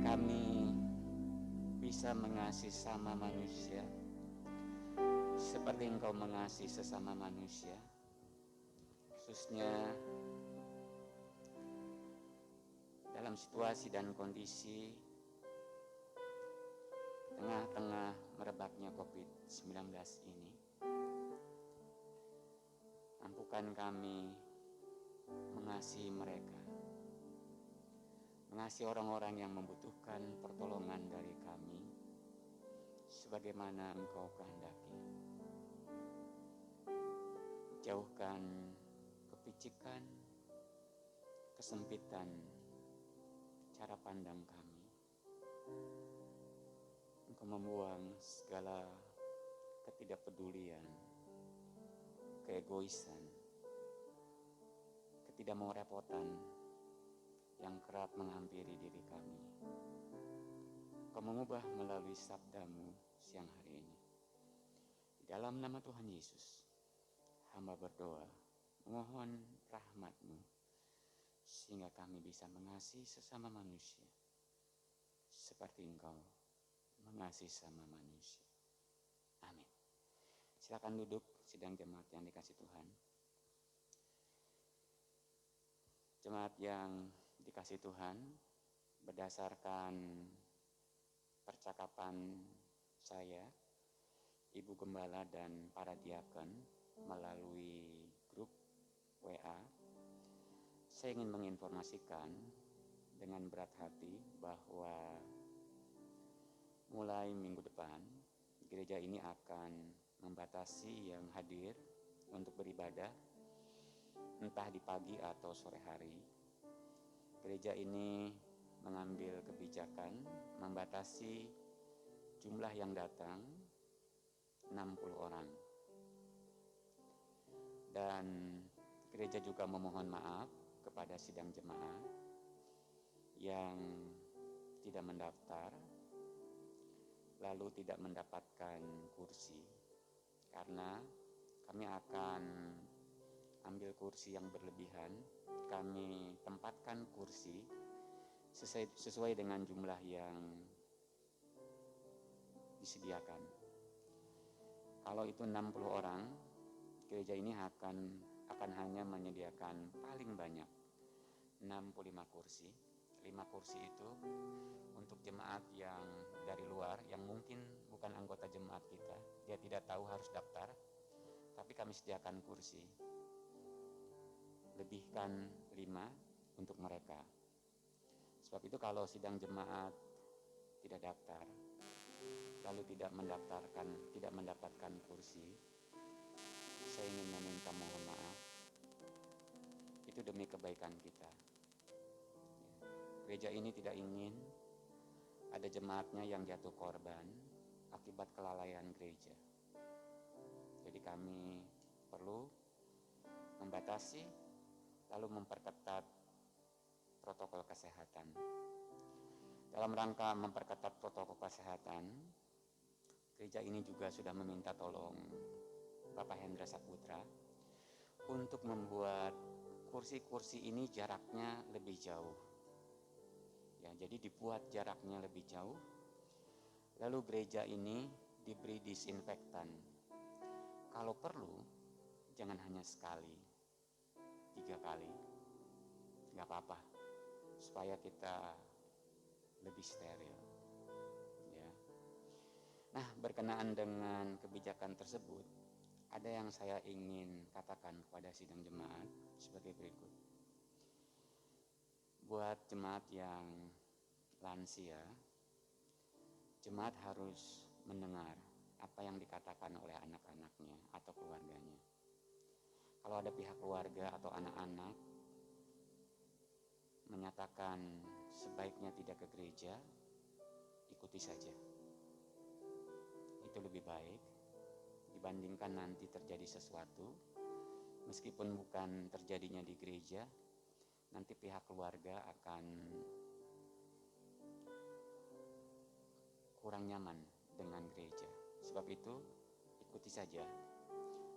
kami bisa mengasihi sama manusia seperti Engkau mengasihi sesama manusia, khususnya dalam situasi dan kondisi tengah-tengah merebaknya COVID-19 ini. Mampukan kami mengasihi mereka, mengasihi orang-orang yang membutuhkan pertolongan dari kami, sebagaimana Engkau kehendaki. Jauhkan kepicikan, kesempitan cara pandang kami. Engkau membuang segala ketidakpedulian, keegoisan, ketidakmaurepotan yang kerap menghampiri diri kami. Engkau mengubah melalui sabdamu siang hari ini. Di dalam nama Tuhan Yesus, hamba berdoa, mohon rahmat-Mu, sehingga kami bisa mengasihi sesama manusia, seperti Engkau mengasihi sama manusia. Amin. Silakan duduk, sidang jemaat yang dikasih Tuhan. Jemaat yang dikasih Tuhan, berdasarkan percakapan saya, Ibu Gembala dan para diakon melalui grup WA, saya ingin menginformasikan dengan berat hati bahwa mulai minggu depan gereja ini akan membatasi yang hadir untuk beribadah, entah di pagi atau sore hari. Gereja ini mengambil kebijakan membatasi jumlah yang datang 60 orang. Dan gereja juga memohon maaf kepada sidang jemaat yang tidak mendaftar, lalu tidak mendapatkan kursi, karena kami akan ambil kursi yang berlebihan. Kami tempatkan kursi sesuai dengan jumlah yang disediakan. Kalau itu 60 orang, gereja ini akan hanya menyediakan paling banyak 65 kursi. 5 kursi itu untuk jemaat yang dari luar, yang mungkin bukan anggota jemaat kita, dia tidak tahu harus daftar, tapi kami sediakan kursi. Lebihkan 5 untuk mereka. Sebab itu kalau sidang jemaat tidak daftar, lalu tidak mendapatkan kursi, saya ingin meminta mohon maaf. Itu demi kebaikan kita. Gereja ini tidak ingin ada jemaatnya yang jatuh korban akibat kelalaian gereja. Jadi kami perlu membatasi, lalu memperketat protokol kesehatan. Dalam rangka memperketat protokol kesehatan, gereja ini juga sudah meminta tolong Bapak Hendra Saputra untuk membuat kursi-kursi ini jaraknya lebih jauh. Ya, jadi dibuat jaraknya lebih jauh. Lalu gereja ini diberi disinfektan. Kalau perlu, jangan hanya sekali, 3 kali. Gak apa-apa, supaya kita lebih steril. Ya. Nah, berkenaan dengan kebijakan tersebut, ada yang saya ingin katakan kepada sidang jemaat sebagai berikut. Buat jemaat yang lansia, jemaat harus mendengar apa yang dikatakan oleh anak-anaknya atau keluarganya. Kalau ada pihak keluarga atau anak-anak menyatakan sebaiknya tidak ke gereja, ikuti saja. Itu lebih baik dibandingkan nanti terjadi sesuatu, meskipun bukan terjadinya di gereja, nanti pihak keluarga akan kurang nyaman dengan gereja. Sebab itu, ikuti saja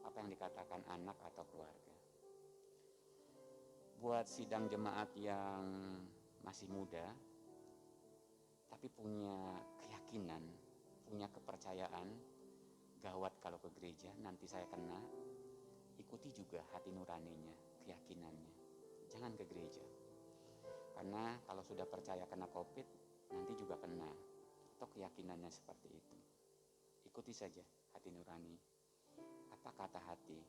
apa yang dikatakan anak atau keluarga. buat sidang jemaat yang masih muda, tapi punya keyakinan, punya kepercayaan, gawat kalau ke gereja nanti saya kena, ikuti juga hati nuraninya, keyakinannya. Jangan ke gereja. Karena kalau sudah percaya kena COVID, nanti juga kena. Atau keyakinannya seperti itu. Ikuti saja hati nurani. Apa kata hati?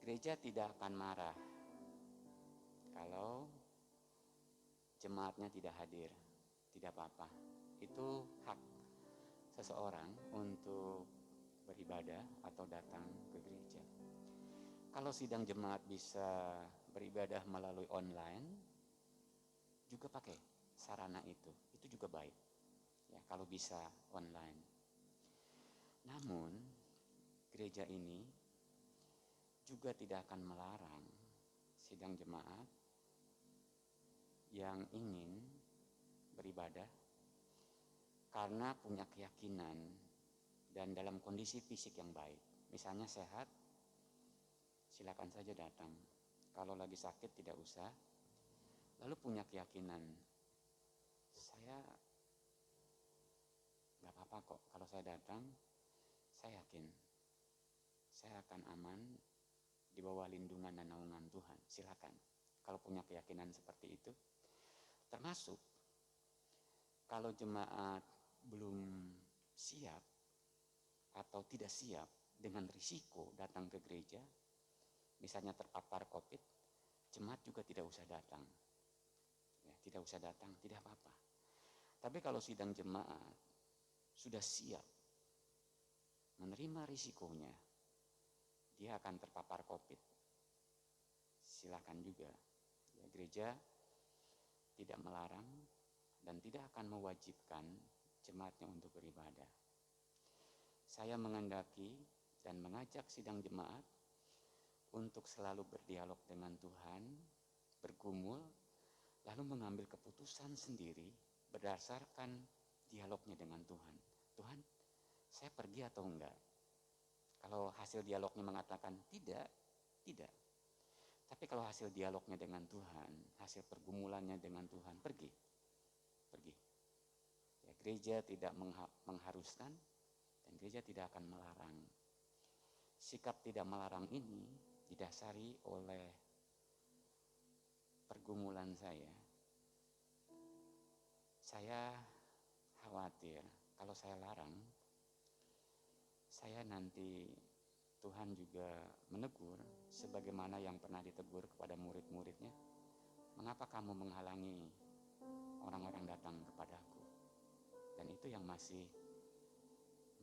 Gereja tidak akan marah kalau jemaatnya tidak hadir. Tidak apa-apa. Itu hak seseorang untuk beribadah atau datang ke gereja. Kalau sidang jemaat bisa beribadah melalui online, juga pakai sarana itu juga baik. Ya, kalau bisa online. Namun, gereja ini juga tidak akan melarang sidang jemaat yang ingin beribadah karena punya keyakinan dan dalam kondisi fisik yang baik. Misalnya sehat, silakan saja datang. Kalau lagi sakit tidak usah. Lalu punya keyakinan, saya nggak apa-apa kok kalau saya datang, saya yakin saya akan aman di bawah lindungan dan naungan Tuhan. Silakan. Kalau punya keyakinan seperti itu, termasuk kalau jemaat belum siap atau tidak siap dengan risiko datang ke gereja, misalnya terpapar COVID, jemaat juga tidak usah datang. Ya, tidak usah datang, tidak apa-apa. Tapi kalau sidang jemaat sudah siap menerima risikonya, dia akan terpapar COVID. Silakan juga. Ya, gereja tidak melarang dan tidak akan mewajibkan jemaatnya untuk beribadah. Saya mengendaki dan mengajak sidang jemaat untuk selalu berdialog dengan Tuhan, bergumul, lalu mengambil keputusan sendiri berdasarkan dialognya dengan Tuhan. Tuhan, saya pergi atau enggak? Kalau hasil dialognya mengatakan tidak. Tapi kalau hasil dialognya dengan Tuhan, hasil pergumulannya dengan Tuhan, pergi. Ya, gereja tidak mengharuskan dan gereja tidak akan melarang. Sikap tidak melarang ini didasari oleh pergumulan saya. Saya khawatir kalau saya larang, saya nanti Tuhan juga menegur sebagaimana yang pernah ditegur kepada murid-muridnya. Mengapa kamu menghalangi orang-orang datang kepadaku? Dan itu yang masih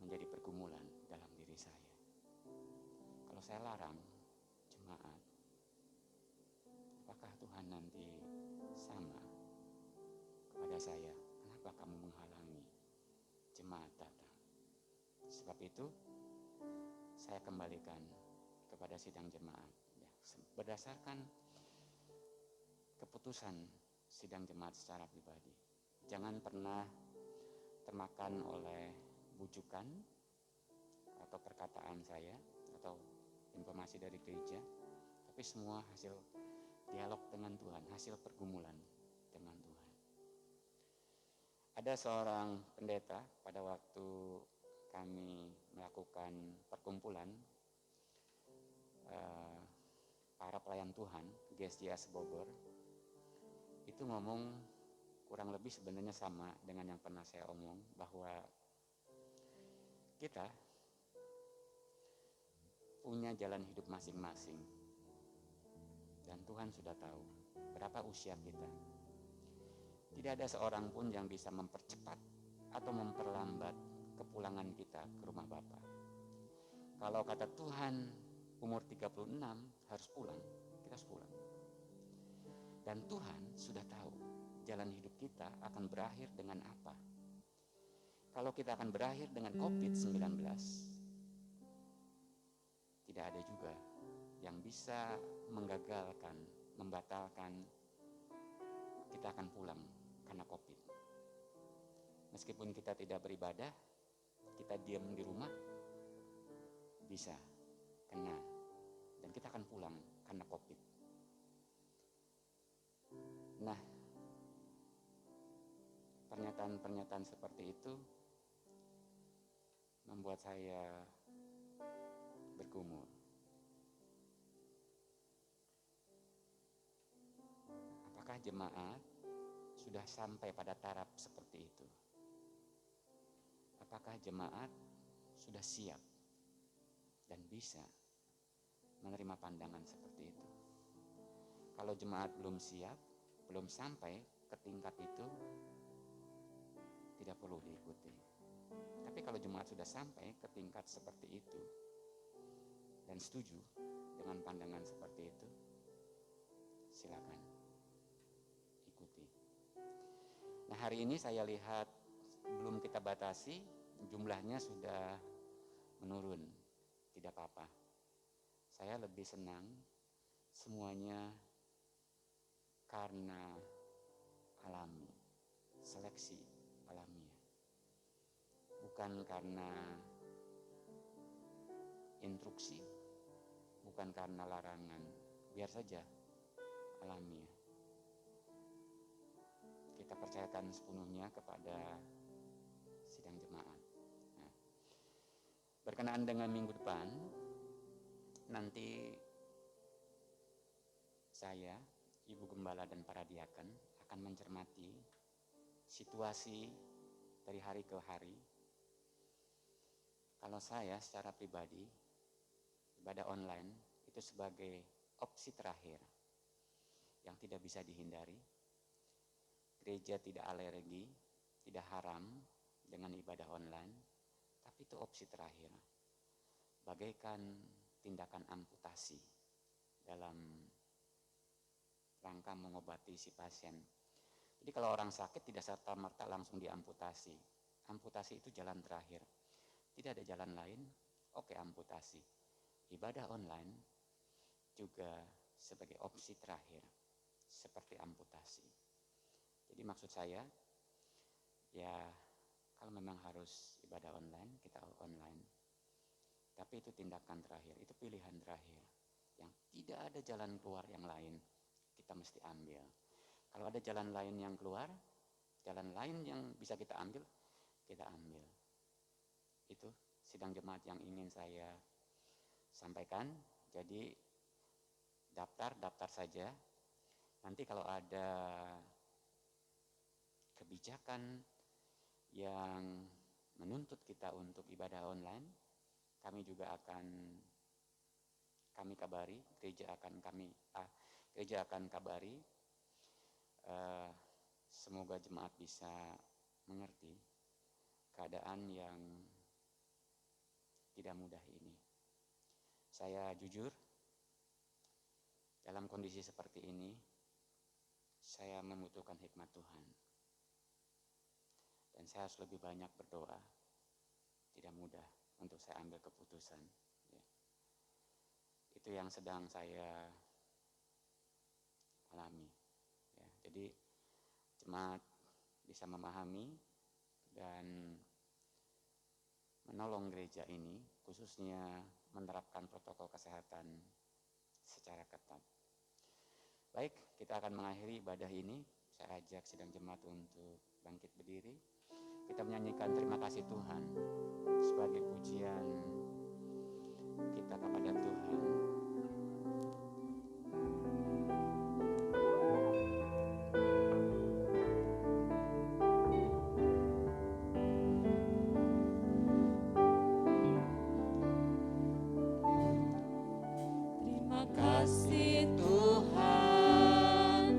menjadi pergumulan dalam diri saya. Kalau saya larang jemaat, apakah Tuhan nanti sama kepada saya? Kenapa kamu menghalangi jemaat datang? Sebab itu saya kembalikan kepada sidang jemaat, ya, berdasarkan keputusan sidang jemaat secara pribadi. Jangan pernah termakan oleh bujukan atau perkataan saya atau informasi dari gereja, tapi semua hasil dialog dengan Tuhan, hasil pergumulan dengan Tuhan. Ada seorang pendeta pada waktu kami melakukan perkumpulan para pelayan Tuhan GSJS Bogor, itu ngomong kurang lebih sebenarnya sama dengan yang pernah saya omong, bahwa kita punya jalan hidup masing-masing dan Tuhan sudah tahu berapa usia kita. Tidak ada seorang pun yang bisa mempercepat atau memperlambat kepulangan kita ke rumah Bapa. Kalau kata Tuhan umur 36 harus pulang, kita harus pulang. Dan Tuhan sudah tahu jalan hidup kita akan berakhir dengan apa. Kalau kita akan berakhir dengan COVID-19, tidak ada juga yang bisa menggagalkan, membatalkan kita akan pulang karena COVID. Meskipun kita tidak beribadah, kita diam di rumah, bisa kena. Dan kita akan pulang karena COVID. Nah, pernyataan-pernyataan seperti itu membuat saya bergumul. Apakah jemaat sudah sampai pada taraf seperti itu? Apakah jemaat sudah siap dan bisa menerima pandangan seperti itu? Kalau jemaat belum siap, belum sampai ke tingkat itu, tidak perlu diikuti. Tapi kalau jemaat sudah sampai ke tingkat seperti itu dan setuju dengan pandangan seperti itu, silakan ikuti. Nah, hari ini saya lihat belum kita batasi, jumlahnya sudah menurun. Tidak apa-apa. Saya lebih senang semuanya karena alami, seleksi alamiah. Bukan karena instruksi, bukan karena larangan, biar saja alamiah. Kita percayakan sepenuhnya kepada sidang jemaat. Nah, berkenaan dengan minggu depan, nanti saya, Ibu Gembala dan para diaken akan mencermati situasi dari hari ke hari. Kalau saya secara pribadi, ibadah online itu sebagai opsi terakhir yang tidak bisa dihindari. Gereja tidak alergi, tidak haram dengan ibadah online, tapi itu opsi terakhir. Bagaikan tindakan amputasi dalam rangka mengobati si pasien. Jadi kalau orang sakit tidak serta-merta langsung diamputasi. Amputasi itu jalan terakhir. Tidak ada jalan lain, oke amputasi. Ibadah online juga sebagai opsi terakhir, seperti amputasi. Jadi maksud saya, ya kalau memang harus ibadah online, kita online. Tapi itu tindakan terakhir, itu pilihan terakhir. Yang tidak ada jalan keluar yang lain, kita mesti ambil. Kalau ada jalan lain yang keluar, jalan lain yang bisa kita ambil, kita ambil. Itu sidang jemaat yang ingin saya sampaikan. Jadi daftar saja. Nanti kalau ada kebijakan yang menuntut kita untuk ibadah online, kami juga akan kabari, gereja akan kabari. Semoga jemaat bisa mengerti keadaan yang tidak mudah ini. Saya jujur, dalam kondisi seperti ini, saya membutuhkan hikmat Tuhan. Dan saya harus lebih banyak berdoa. Tidak mudah untuk saya ambil keputusan. Ya. Itu yang sedang saya alami. Ya. Jadi jemaat bisa memahami dan menolong gereja ini, khususnya menerapkan protokol kesehatan secara ketat. Baik, kita akan mengakhiri ibadah ini. Saya ajak sidang jemaat untuk bangkit berdiri. Kita menyanyikan terima kasih Tuhan sebagai pujian kita kepada Tuhan. Terima kasih Tuhan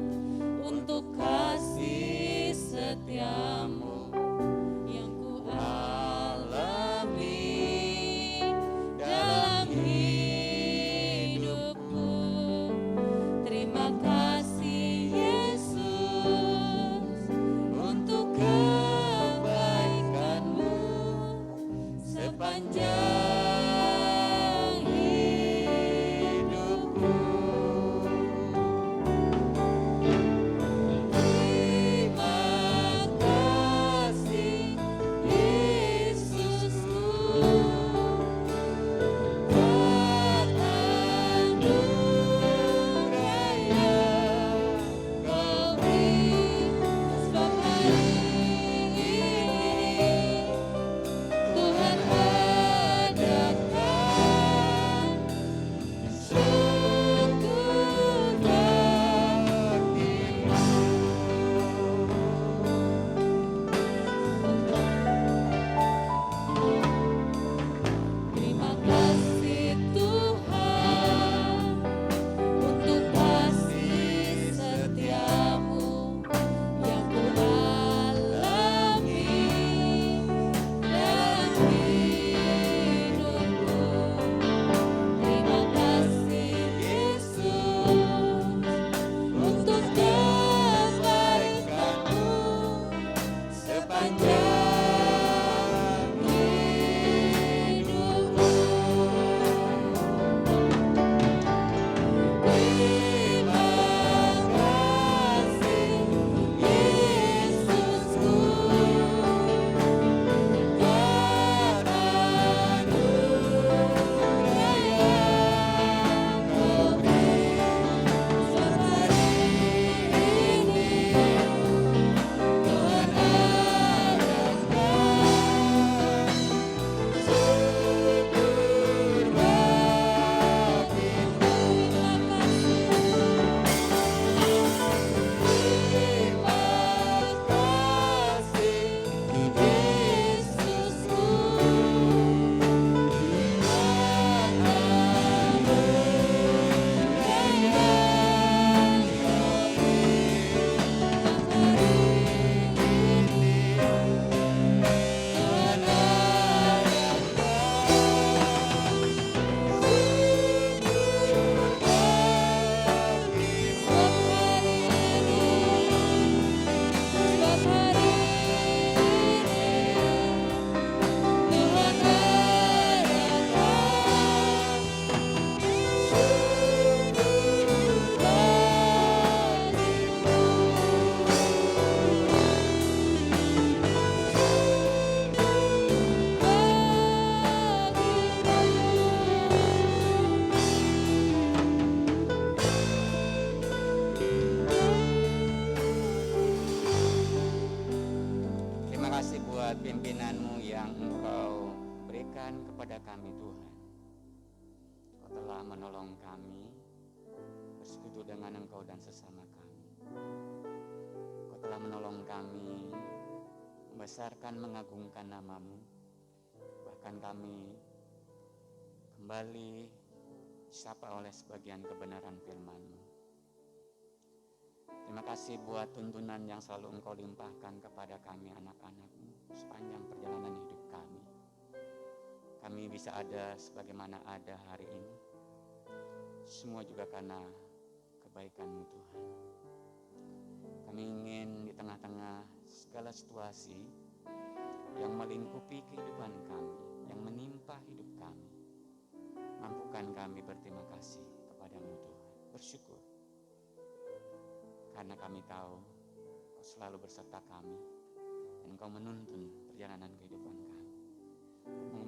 untuk kasih setiamu yang ku alami dalam hidup pimpinan-Mu yang Engkau berikan kepada kami Tuhan. Kau telah menolong kami bersekutu dengan Engkau dan sesama kami. Kau telah menolong kami membesarkan, mengagungkan nama-Mu. Bahkan kami kembali disapa oleh sebagian kebenaran firman-Mu. Terima kasih buat tuntunan yang selalu Engkau limpahkan kepada kami anak-anak-Mu sepanjang perjalanan hidup kami. Kami bisa ada sebagaimana ada hari ini. Semua juga karena kebaikan-Mu Tuhan. Kami ingin di tengah-tengah segala situasi yang melingkupi kehidupan kami, yang menimpa hidup kami, mampukan kami berterima kasih kepada-Mu Tuhan, bersyukur. Karena kami tahu Kau selalu berserta kami dan Kau menuntun perjalanan kehidupan kami,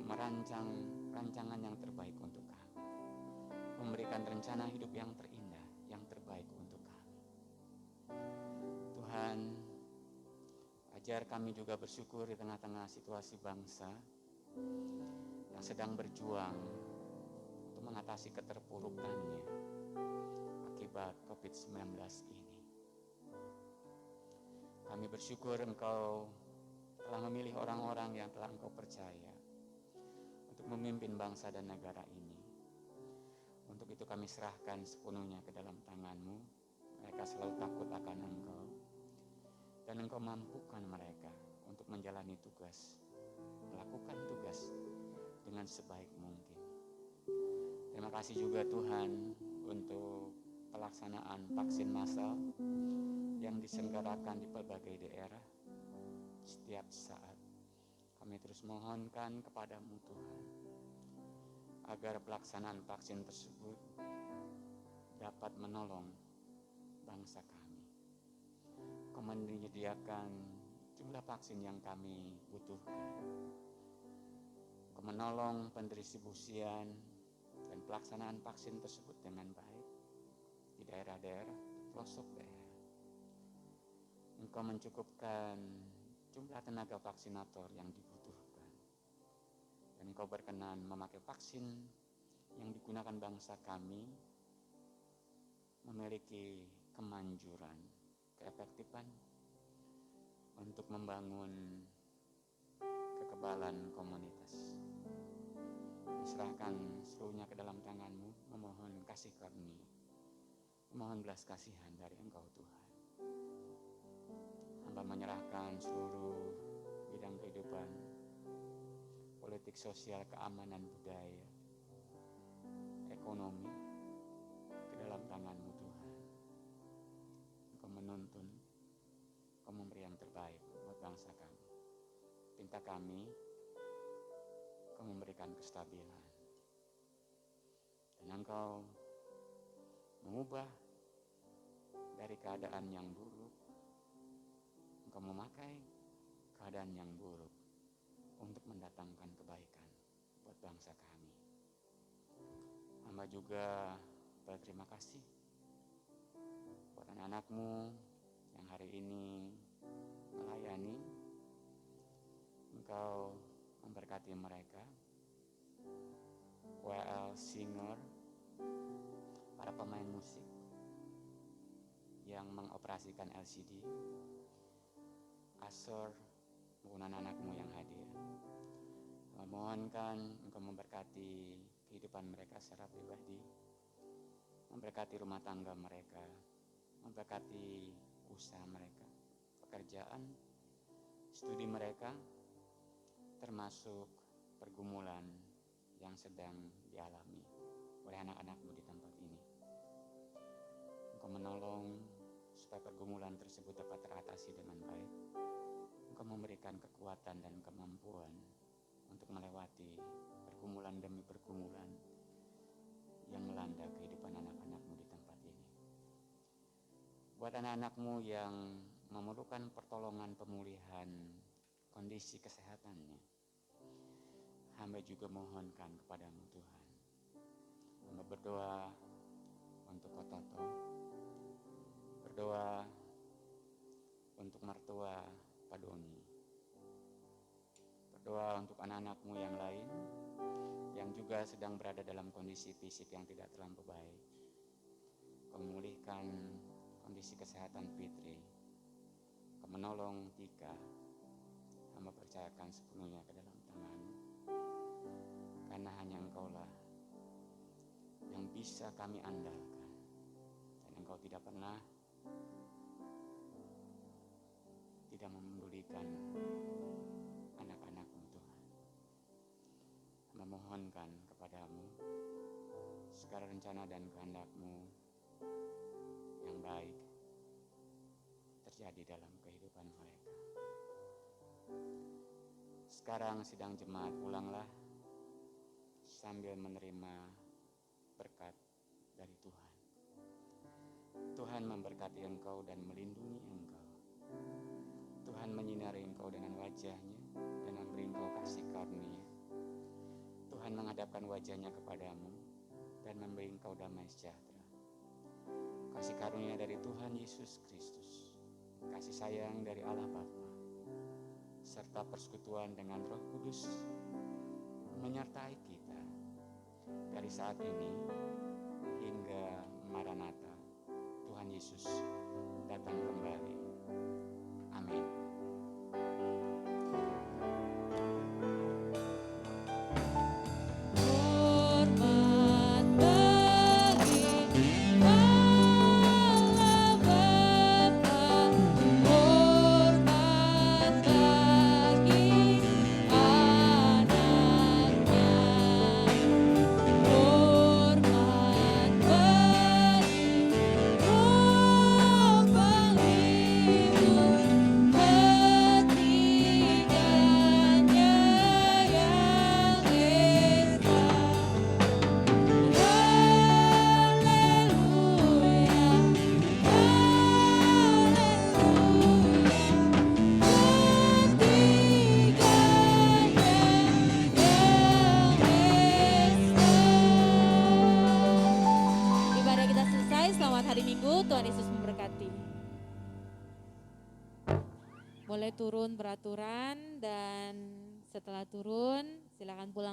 merancang rancangan yang terbaik untuk kami, memberikan rencana hidup yang terindah, yang terbaik untuk kami. Tuhan, ajar kami juga bersyukur di tengah-tengah situasi bangsa yang sedang berjuang untuk mengatasi keterpurukannya akibat COVID-19 ini. Kami bersyukur Engkau telah memilih orang-orang yang telah Engkau percaya untuk memimpin bangsa dan negara ini. Untuk itu kami serahkan sepenuhnya ke dalam tangan-Mu. Mereka selalu takut akan Engkau, dan Engkau mampukan mereka untuk menjalani tugas, melakukan tugas dengan sebaik mungkin. Terima kasih juga Tuhan untuk pelaksanaan vaksin massal yang diselenggarakan di berbagai daerah setiap saat. Kami terus mohonkan kepada-Mu Tuhan, agar pelaksanaan vaksin tersebut dapat menolong bangsa kami. Kau menyediakan jumlah vaksin yang kami butuhkan. Kau menolong pendistribusian dan pelaksanaan vaksin tersebut dengan baik di daerah-daerah, di pelosok daerah. Engkau mencukupkan jumlah tenaga vaksinator yang dibutuhkan. Dan Engkau berkenan memakai vaksin yang digunakan bangsa kami memiliki kemanjuran, keefektifan untuk membangun kekebalan komunitas. Serahkan seluruhnya ke dalam tangan-Mu, memohon kasih karunia, memohon belas kasihan dari Engkau Tuhan. Hamba menyerahkan seluruh bidang kehidupan, politik, sosial, keamanan, budaya, ekonomi ke dalam tangan-Mu Tuhan. Engkau menuntun, Engkau memberi yang terbaik buat bangsa kami. Pinta kami, Engkau memberikan kestabilan. Dan Engkau mengubah dari keadaan yang buruk, Engkau memakai keadaan yang buruk untuk mendatangkan kebaikan buat bangsa kami. Hamba juga berterima kasih buat anak-anak-Mu yang hari ini melayani. Engkau memberkati mereka, WL singer, para pemain musik yang mengoperasikan LCD, Asor, maupun anak-anak-Mu yang hadir. Memohonkan Engkau memberkati kehidupan mereka secara pribadi, memberkati rumah tangga mereka, memberkati usaha mereka, pekerjaan, studi mereka, termasuk pergumulan yang sedang dialami oleh anak-anak-Mu di tempat ini. Engkau menolong supaya pergumulan tersebut dapat teratasi dengan baik. Engkau memberikan kekuatan dan kemampuan untuk melewati pergumulan demi pergumulan yang melanda kehidupan anak-anak-Mu di tempat ini. Buat anak-anak-Mu yang memerlukan pertolongan pemulihan kondisi kesehatannya, hamba juga mohonkan kepada-Mu Tuhan. Hamba berdoa untuk Kototo, berdoa untuk mertua Pak Doni, berdoa untuk anak-anakmu yang lain yang juga sedang berada dalam kondisi fisik yang tidak terlampau baik. Kau memulihkan kondisi kesehatan Fitri. Kau menolong Tika. Hamba percayakan sepenuhnya ke dalam tangan-Mu. Karena hanya Engkaulah yang bisa kami andalkan. Dan Engkau tidak pernah tidak memedulikan anak-anak-Mu, Tuhan. Memohonkan kepadamu segala rencana dan kehendak-Mu yang baik terjadi dalam kehidupan mereka. Sekarang sidang jemaat ulanglah sambil menerima berkat dari Tuhan. Tuhan memberkati engkau dan melindungi engkau. Tuhan menyinari engkau dengan wajah-Nya dan memberi engkau kasih karunia. Tuhan menghadapkan wajah-Nya kepadamu dan memberi engkau damai sejahtera. Kasih karunia dari Tuhan Yesus Kristus, kasih sayang dari Allah Bapa, serta persekutuan dengan Roh Kudus menyertai kita dari saat ini hingga Maranatha, Tuhan Yesus datang kembali. Amin. Boleh turun beraturan, dan setelah turun silakan pulang